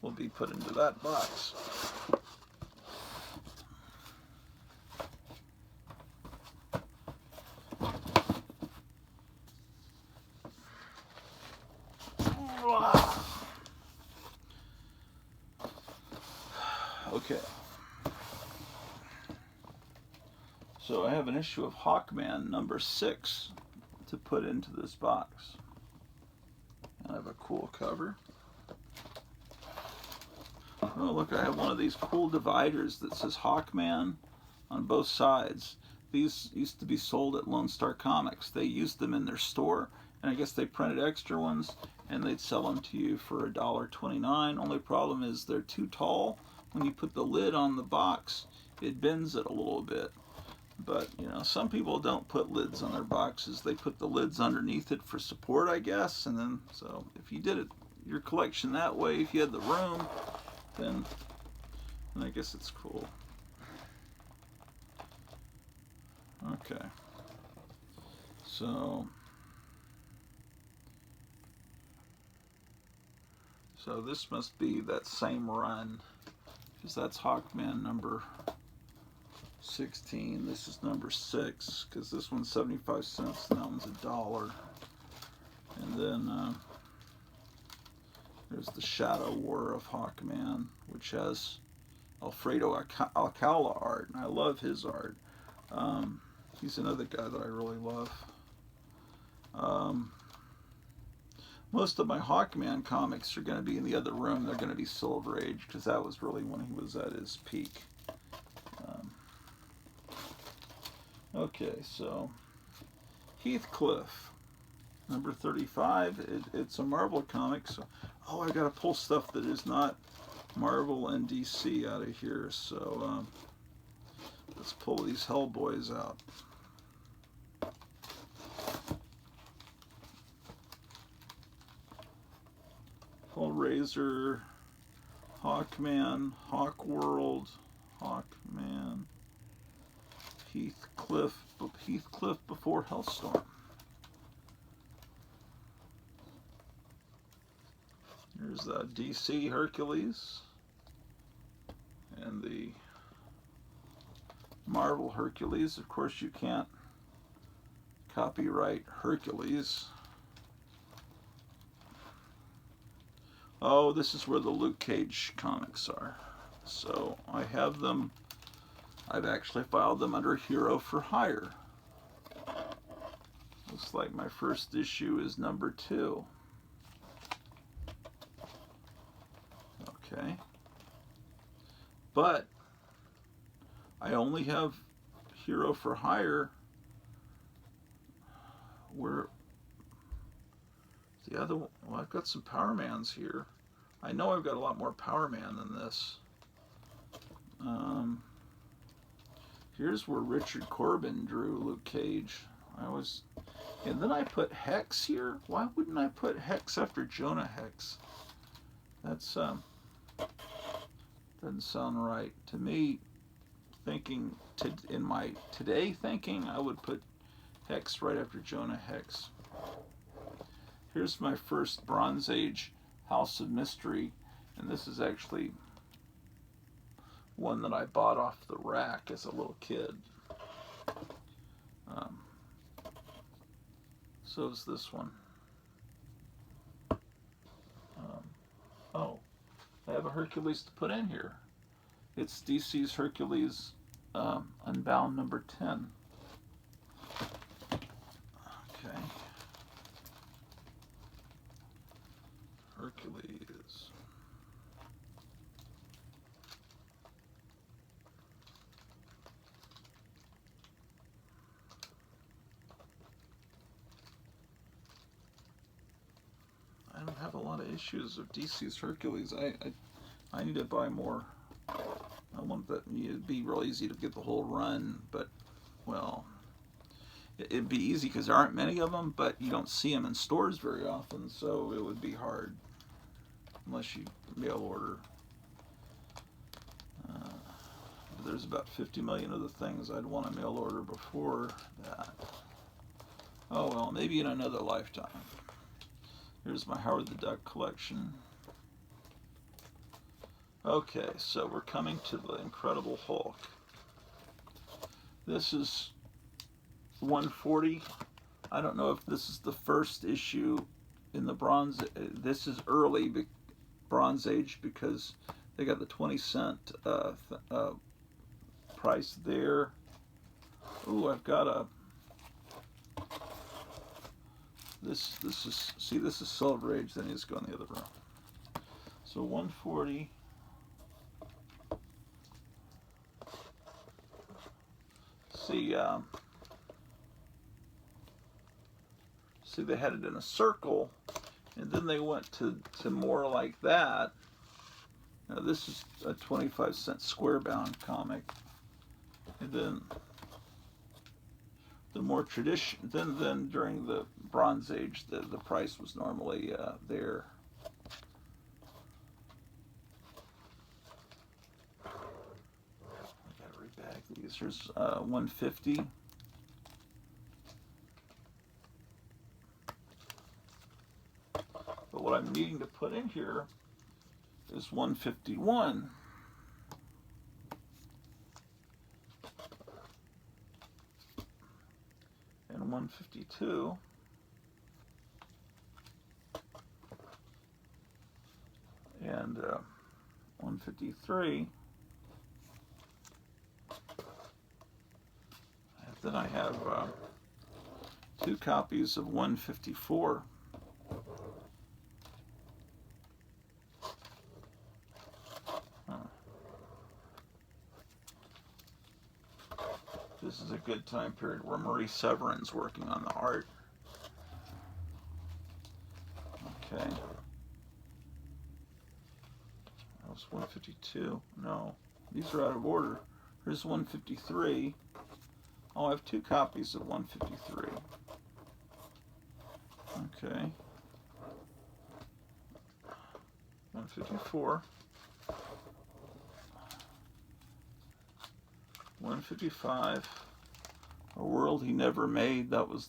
will be put into that box. Okay. So I have an issue of Hawkman number 6 to put into this box. I have a cool cover. Oh, look, I have one of these cool dividers that says Hawkman on both sides. These used to be sold at Lone Star Comics. They used them in their store, and I guess they printed extra ones, and they'd sell them to you for $1.29. Only problem is they're too tall. When you put the lid on the box, it bends it a little bit. But, you know, some people don't put lids on their boxes. They put the lids underneath it for support, I guess. And then, so if you did it, your collection that way, if you had the room, then I guess it's cool. Okay. So this must be that same run, because that's Hawkman number 16. This is number 6, because this one's 75 cents and that one's $1. And then there's the Shadow War of Hawkman, which has Alfredo Alcala art, and I love his art. He's another guy that I really love. Most of my Hawkman comics are going to be in the other room. They're going to be Silver Age, because that was really when he was at his peak. Okay, so Heathcliff, number 35. It's a Marvel comic. So, oh, I got to pull stuff that is not Marvel and DC out of here. So let's pull these Hellboys out. Hellraiser, Hawkman, Hawkworld, Hawkman, Heathcliff before Hellstorm. Here's DC Hercules and the Marvel Hercules. Of course, you can't copyright Hercules. Oh, this is where the Luke Cage comics are. So I have them I've actually filed them under Hero for Hire. Looks like my first issue is number 2. Okay. But I only have Hero for Hire. Where the other one? Well, I've got some Power Mans here. I know I've got a lot more Power Man than this. Here's where Richard Corbin drew Luke Cage. And then I put Hex here. Why wouldn't I put Hex after Jonah Hex? That's doesn't sound right to me. In my today thinking, I would put Hex right after Jonah Hex. Here's my first Bronze Age House of Mystery, and this is actually one that I bought off the rack as a little kid. So is this one. Oh, I have a Hercules to put in here. It's DC's Hercules Unbound number 10. Okay. Hercules. I don't have a lot of issues of DC's Hercules. I need to buy more. I want that. It'd be real easy to get the whole run, but well, it'd be easy because there aren't many of them, but you don't see them in stores very often, so it would be hard unless you mail order. There's about 50 million of the things I'd want to mail order before that. Oh well, maybe in another lifetime. Here's my Howard the Duck collection. Okay, so we're coming to the Incredible Hulk. This is 140. I don't know if this is the first issue in the Bronze. This is early Bronze Age because they got the 20-cent price there. Ooh, I've got a. This is Silver Age. Then he's going the other room. So 140. See, they had it in a circle, and then they went to more like that. Now this is a 25-cent square bound comic, and then the more tradition. Then during the Bronze Age, the price was normally there. I gotta rebag these. Here's 150. But what I'm needing to put in here is 151. And 152. And 153. And then I have 2 copies of 154. This is a good time period where Marie Severin's working on the art. Okay. That was 152. No, these are out of order. Here's 153. Oh, I have 2 copies of 153. Okay. 154. 155, A World He Never Made. That was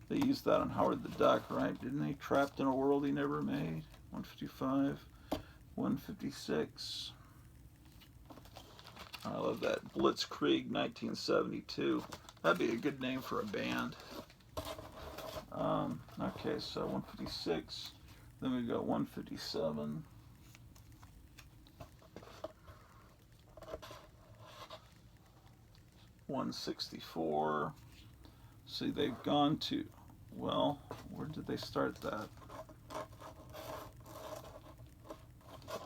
they used that on Howard the Duck, right? Didn't they? Trapped in a World He Never Made. 155, 156. I love that. Blitzkrieg 1972. That'd be a good name for a band. Okay, so 156. Then we got 157. 164. See, they've gone to, well, where did they start that?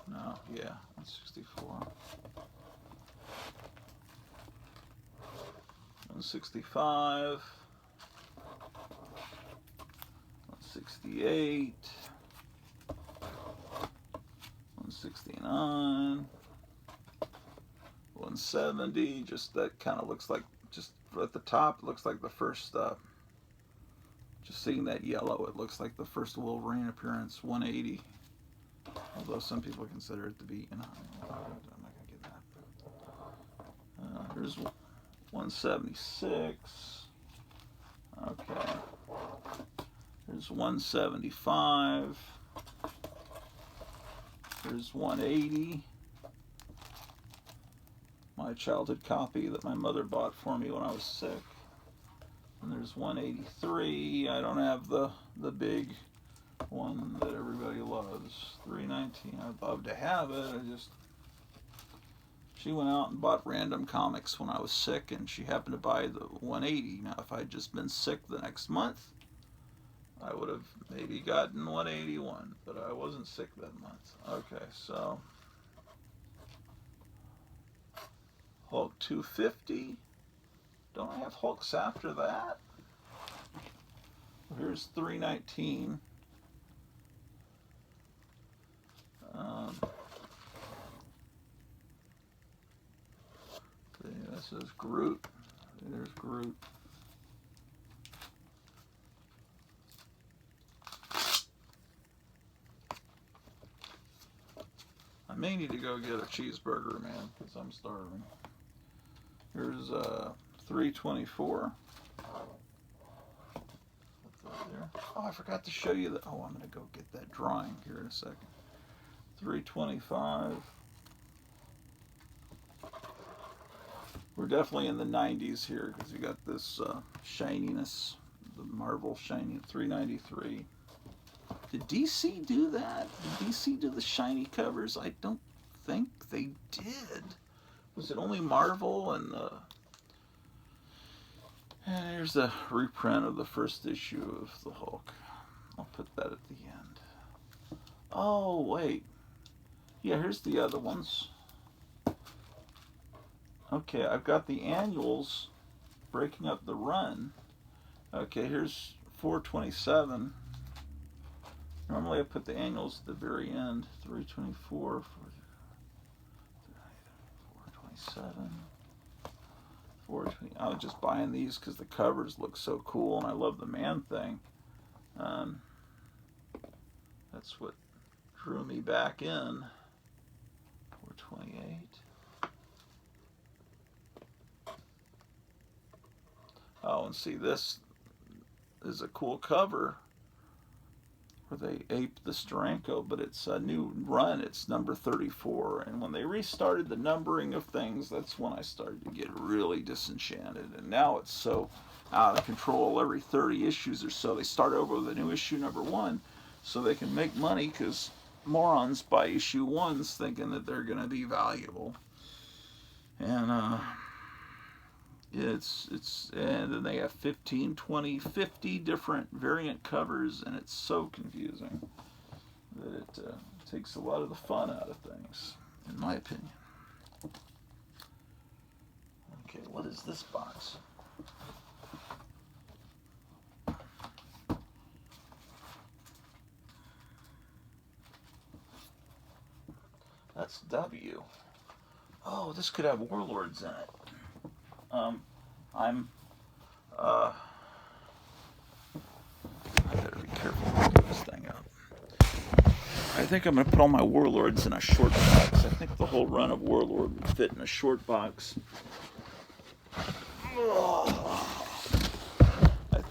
No, yeah, 164. 165. 168. 169. 170. Just that kind of looks like, just at the top, it looks like the first, just seeing that yellow, it looks like the first Wolverine appearance. 180. Although some people consider it to be, I'm not going to get that. Here's 176. Okay. Here's 175. Here's 180. My childhood copy that my mother bought for me when I was sick. And there's 183. I don't have the big one that everybody loves. 319. I'd love to have it. She went out and bought Random Comics when I was sick, and she happened to buy the 180. Now, if I'd just been sick the next month, I would have maybe gotten 181, but I wasn't sick that month. Okay, so Hulk 250. Don't I have Hulks after that? Here's 319. This is Groot. There's Groot. I may need to go get a cheeseburger, man, because I'm starving. Here's 324. Oh, I forgot to show you that. Oh, I'm going to go get that drawing here in a second. 325. We're definitely in the 90s here because you got this shininess, the Marvel shiny. 393. Did DC do that? Did DC do the shiny covers? I don't think they did. Was it only Marvel and here's a reprint of the first issue of the Hulk. I'll put that at the end. Oh, wait. Yeah, here's the other ones. Okay, I've got the annuals breaking up the run. Okay, here's 427. Normally I put the annuals at the very end. 324, 427, 420. I was just buying these because the covers look so cool, and I love the Man-Thing. That's what drew me back in. 428. Oh, and see, this is a cool cover where they ape the Steranko, but it's a new run. It's number 34. And when they restarted the numbering of things, that's when I started to get really disenchanted. And now it's so out of control. Every 30 issues or so, they start over with a new issue number 1 so they can make money, because morons buy issue 1s thinking that they're going to be valuable. And and then they have 15, 20, 50 different variant covers, and it's so confusing that it takes a lot of the fun out of things, in my opinion. Okay, what is this box? That's W. Oh, this could have Warlords in it. I better be careful to do this thing up. I think I'm going to put all my Warlords in a short box. I think the whole run of Warlord would fit in a short box. I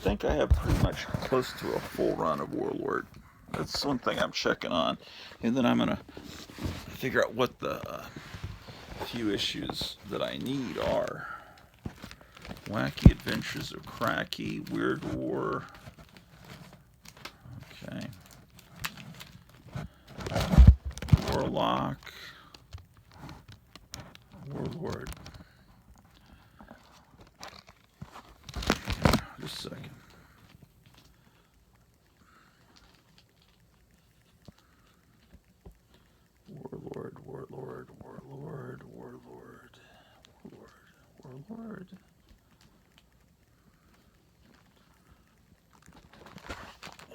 think I have pretty much close to a full run of Warlord. That's one thing I'm checking on. And then I'm going to figure out what the few issues that I need are. Wacky Adventures of Cracky, Weird War. Okay. Warlock. Warlord. Just a second. Warlord, warlord, warlord, warlord, warlord, warlord.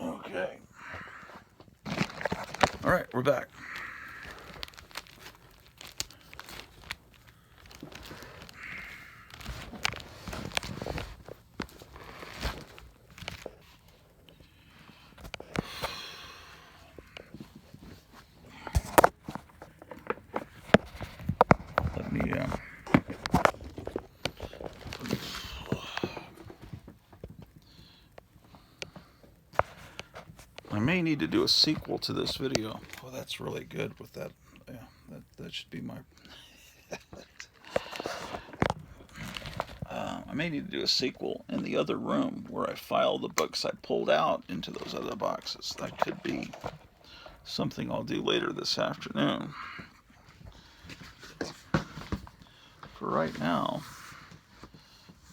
Okay. All right, we're back. Let me I may need to do a sequel to this video. Oh, that's really good with that. Yeah, that should be my... I may need to do a sequel in the other room where I file the books I pulled out into those other boxes. That could be something I'll do later this afternoon. For right now,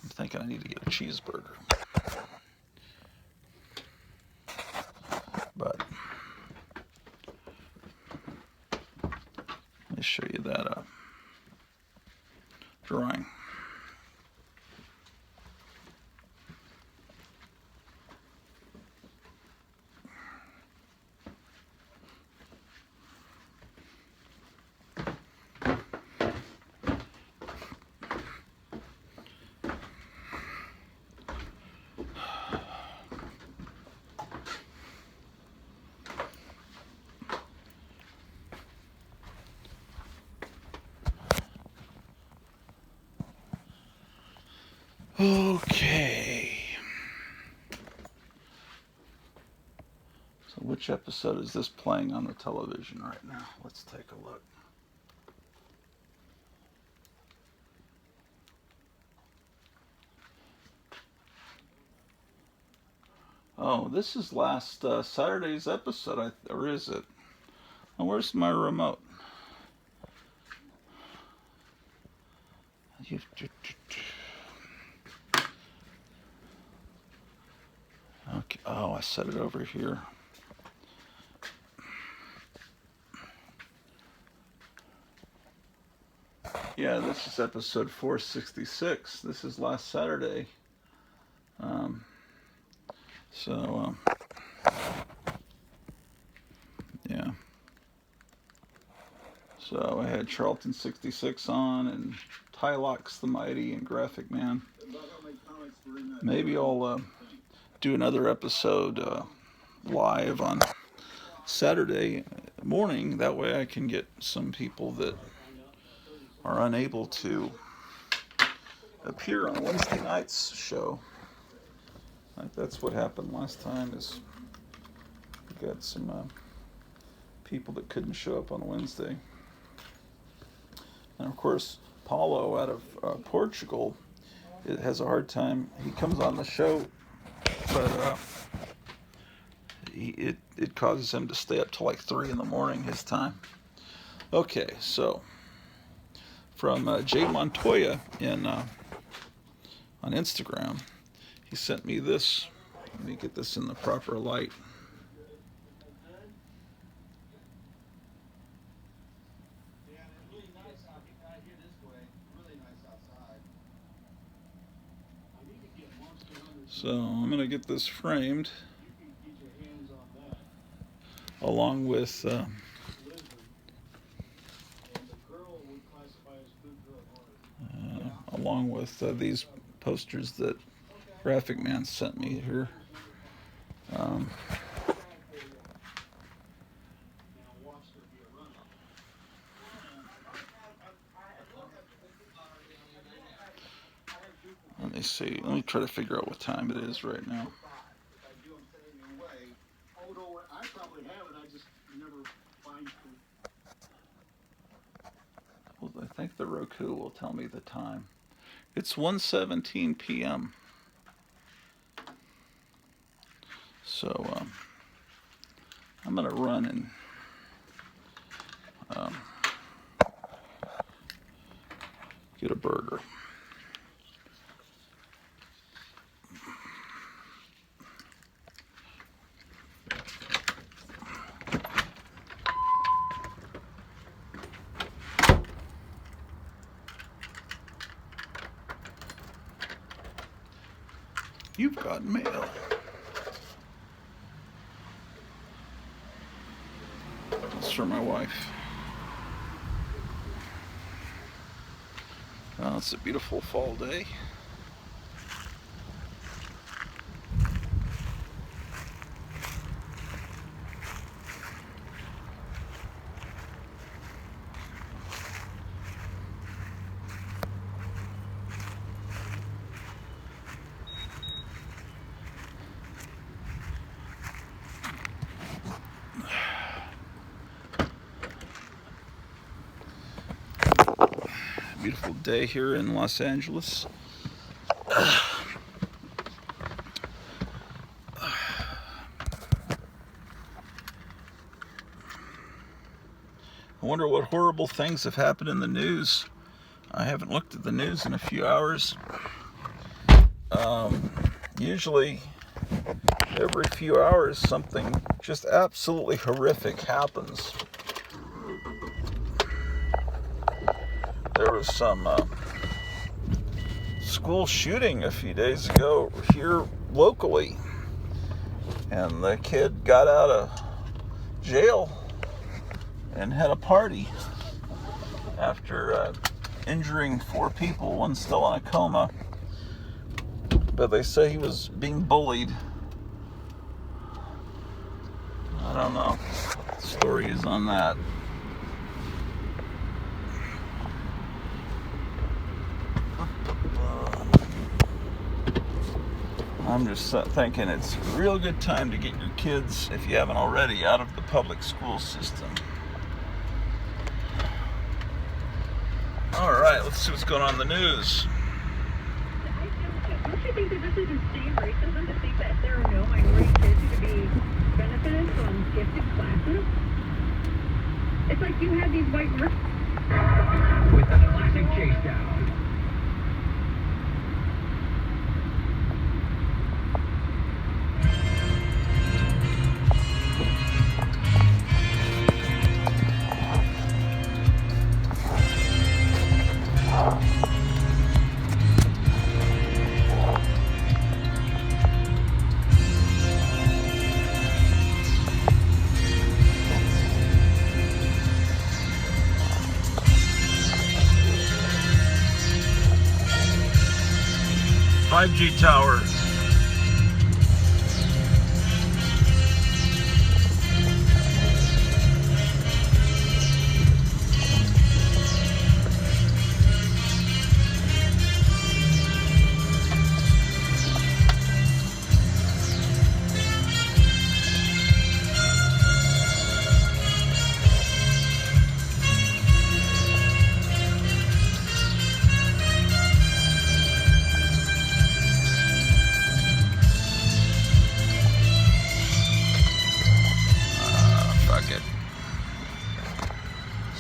I'm thinking I need to get a cheeseburger. But let me show you that drawing. Okay. So which episode is this playing on the television right now? Let's take a look. Oh, this is last Saturday's episode, or is it? Oh, where's my remote? Okay. Oh, I set it over here. Yeah, this is episode 466. This is last Saturday. Yeah. So I had Charlton 66 on and Tylox the Mighty and Graphic Man. Maybe I'll do another episode live on Saturday morning. That way I can get some people that are unable to appear on Wednesday night's show. That's what happened last time, is we got some people that couldn't show up on Wednesday. And of course, Paulo out of Portugal, it has a hard time. He comes on the show, but it causes him to stay up till like 3 in the morning his time. Okay, so from Jay Montoya on Instagram, he sent me this. Let me get this in the proper light. So I'm going to get this framed along with these posters that Graphic Man sent me here. Let me see. Let me try to figure out what time it is right now. Well, I think the Roku will tell me the time. It's 1:17 p.m. So I'm gonna run and get a burger. You've got mail. It's for my wife. Well, it's a beautiful fall day. Beautiful day here in Los Angeles. I wonder what horrible things have happened in the news. I haven't looked at the news in a few hours. Usually, every few hours, something just absolutely horrific happens. There was some school shooting a few days ago here locally, and the kid got out of jail and had a party after injuring 4 people. One's still in a coma, but they say he was being bullied. I don't know what the story is on that. I'm just thinking it's a real good time to get your kids, if you haven't already, out of the public school system. All right, let's see what's going on in the news. Don't you think that this is insane racism to think that there are no minority kids who could be benefited from gifted classes? It's like you have these white with the classic chase down. .5G tower.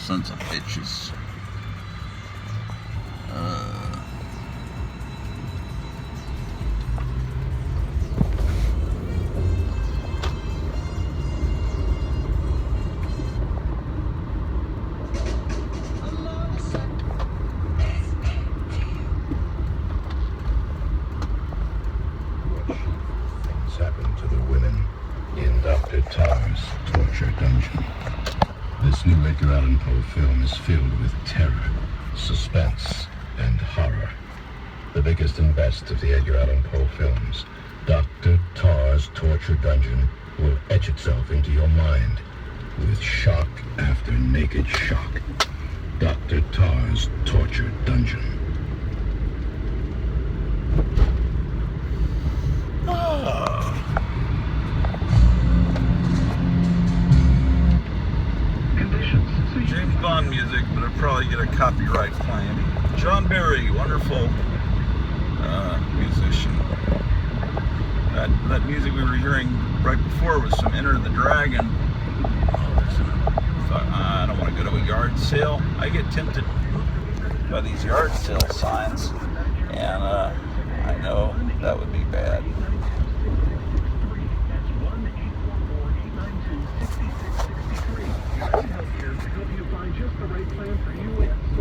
Sons of bitches. 'Things happen to the women in Dr. Tar's torture dungeon. This new Edgar Allan Poe film is filled with terror, suspense, and horror. The biggest and best of the Edgar Allan Poe films, Dr. Tar's Torture Dungeon, will etch itself into your mind with shock after naked shock. Dr. Tar's Torture Dungeon. James Bond music, but I'd probably get a copyright claim. John Barry, wonderful musician. That music we were hearing right before was some Enter the Dragon. I don't want to go to a yard sale. I get tempted by these yard sale signs, and I know that would be bad.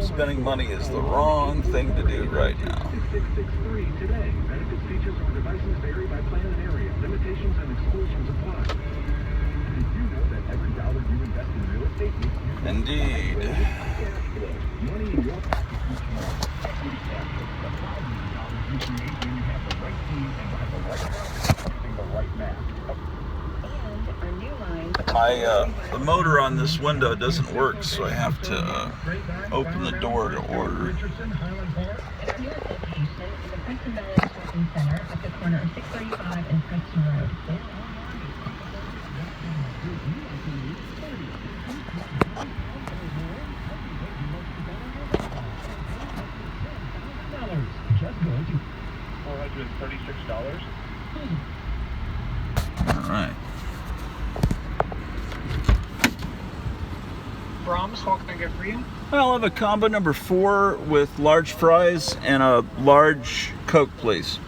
Spending money is the wrong thing to do right now. features on devices vary by plan and area. Limitations and exclusions apply. Did you know that every dollar you invest in real estate makes you Indeed. cash flow? Money in your pocket each month. Equity cash flow. The thousands of dollars you create when you have the right team and buy the right house using the right map. And our new line. The motor on this window doesn't work, so I have to open the door to order. Richardson, Highland Park. And our newest location is the Preston Valley Shopping Center at the corner of 635 and Preston Road. Just go to $436. All right. Brahms, what can I get for you? I'll have a combo number 4 with large fries and a large Coke, please.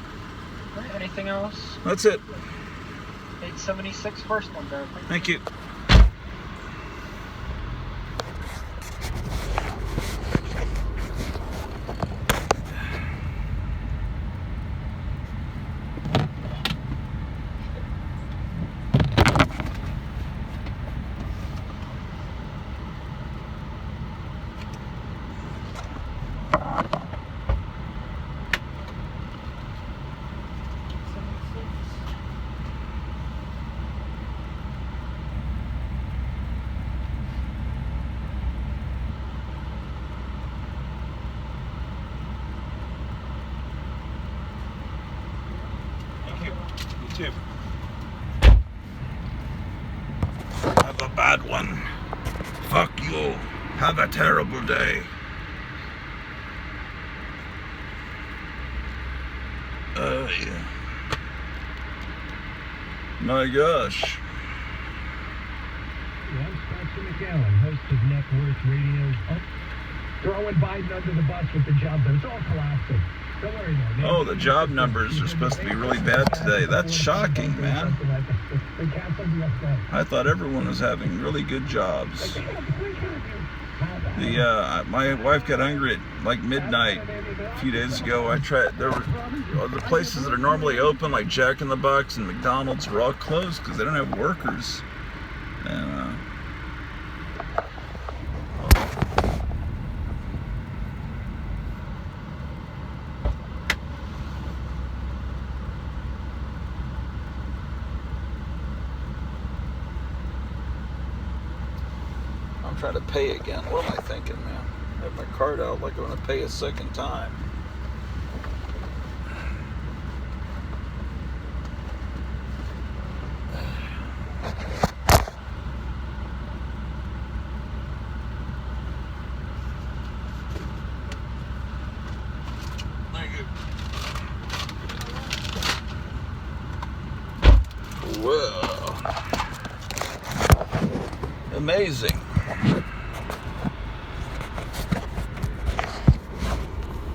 Anything else? That's it. 876 first one there. Thank you. Too. Have a bad one. Fuck you. Have a terrible day. Yeah. My gosh. I'm Spencer McAllen, host of Network Radio's Throwing Biden under the bus with the job, though. It's all collapsing. Don't worry, though. Oh, the job numbers are supposed to be really bad today. That's shocking, man. I thought everyone was having really good jobs. My wife got hungry at like midnight a few days ago. There were the places that are normally open, like Jack in the Box and McDonald's, were all closed because they don't have workers. And I'm trying to pay again. What am I thinking, man? I have my card out like I'm going to pay a second time. Thank you. Whoa. Amazing.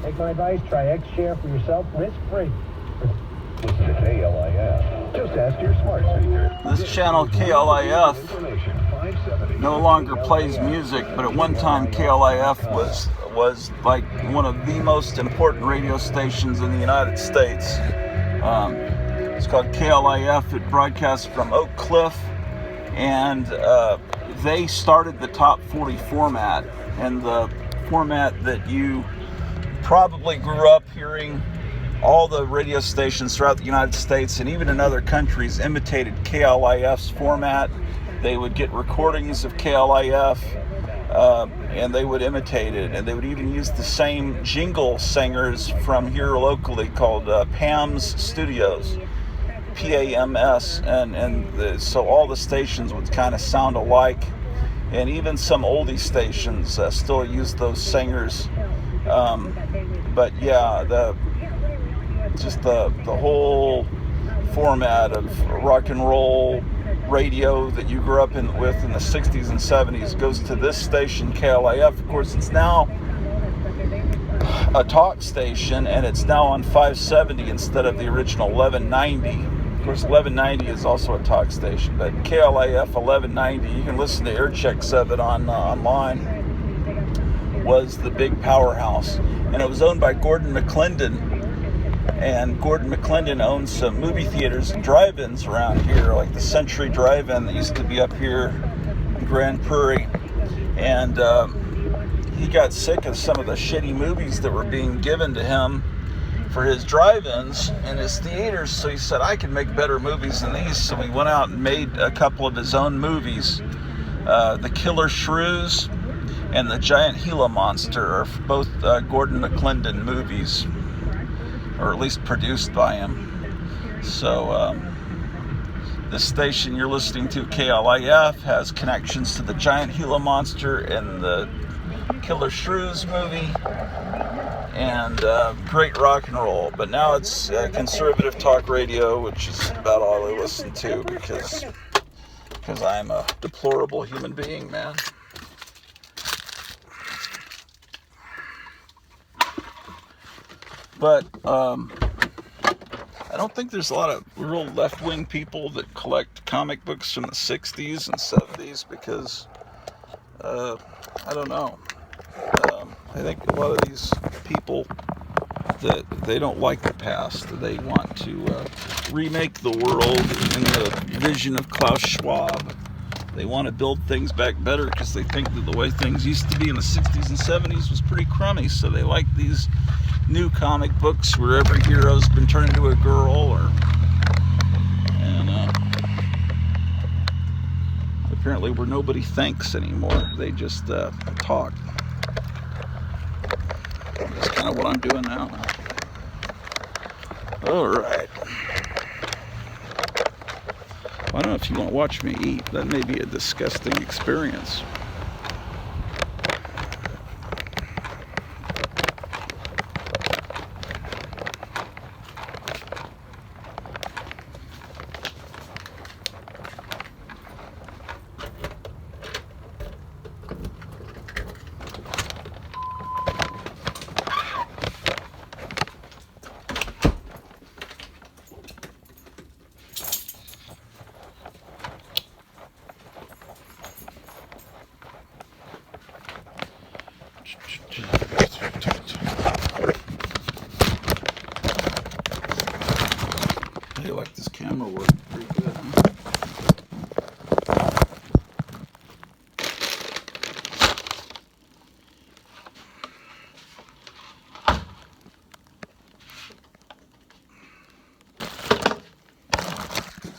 Take my advice, try X-Share for yourself, risk-free. Listen to KLIF. Just ask your smart speaker. This channel, KLIF, no longer plays music, but at one time KLIF was like one of the most important radio stations in the United States. It's called KLIF. It broadcasts from Oak Cliff, and they started the Top 40 format, and the format that you probably grew up hearing. All the radio stations throughout the United States and even in other countries imitated KLIF's format. They would get recordings of KLIF and they would imitate it, and they would even use the same jingle singers from here locally called Pam's Studios, PAMS, so all the stations would kind of sound alike, and even some oldie stations still use those singers. But yeah, the whole format of rock and roll radio that you grew up with in the 60s and 70s goes to this station, KLIF. Of course, it's now a talk station, and it's now on 570 instead of the original 1190. Of course, 1190 is also a talk station, but KLIF 1190, you can listen to air checks of it online, was the big powerhouse. And it was owned by Gordon McClendon, And Gordon McClendon owns some movie theaters and drive-ins around here, like the Century Drive-In that used to be up here in Grand Prairie. And he got sick of some of the shitty movies that were being given to him for his drive-ins and his theaters, so he said, I can make better movies than these. So he went out and made a couple of his own movies. The Killer Shrews and The Giant Gila Monster are both Gordon McClendon movies, or at least produced by him. So this station you're listening to, KLIF, has connections to The Giant Gila Monster and the Killer Shrews movie, and great rock and roll. But now it's conservative talk radio, which is about all I listen to, because I'm a deplorable human being, man. But I don't think there's a lot of real left-wing people that collect comic books from the 60s and 70s, because I don't know. I think a lot of these people, that they don't like the past. They want to remake the world in the vision of Klaus Schwab. They want to build things back better because they think that the way things used to be in the 60s and 70s was pretty crummy. So they like these new comic books where every hero's been turned into a girl, and apparently where nobody thinks anymore. They just talk. That's kind of what I'm doing now. Alright. I don't know if you want to watch me eat. That may be a disgusting experience. I feel like this camera worked pretty good, huh?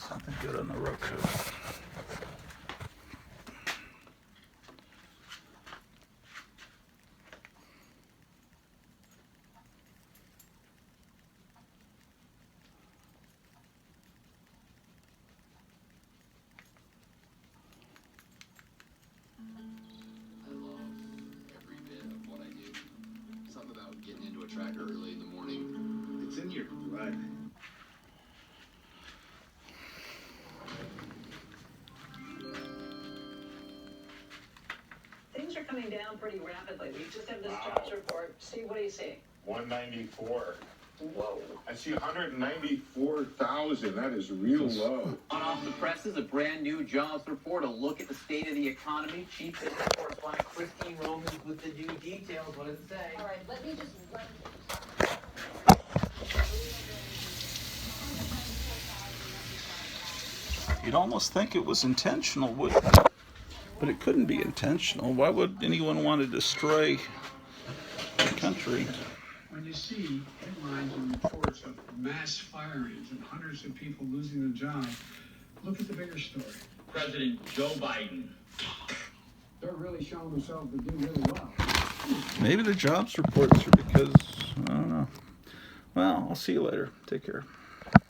Something good on the Roku. Tracker early in the morning. It's in your blood. Things are coming down pretty rapidly. We just have this jobs report. Steve, what do you see? 194. Whoa. I see 194,000. That is real low. On off the presses, a brand new jobs report, a look at the state of the economy. Chief Business Correspondent Christine Romans with the new details. What does it say? All right, let me just run You'd almost think it was intentional, wouldn't you? But it couldn't be intentional. Why would anyone want to destroy the country? When you see headlines and reports of mass firings and hundreds of people losing their jobs, look at the bigger story. President Joe Biden. They're really showing themselves to do really well. Maybe the jobs reports are because, I don't know. Well, I'll see you later. Take care.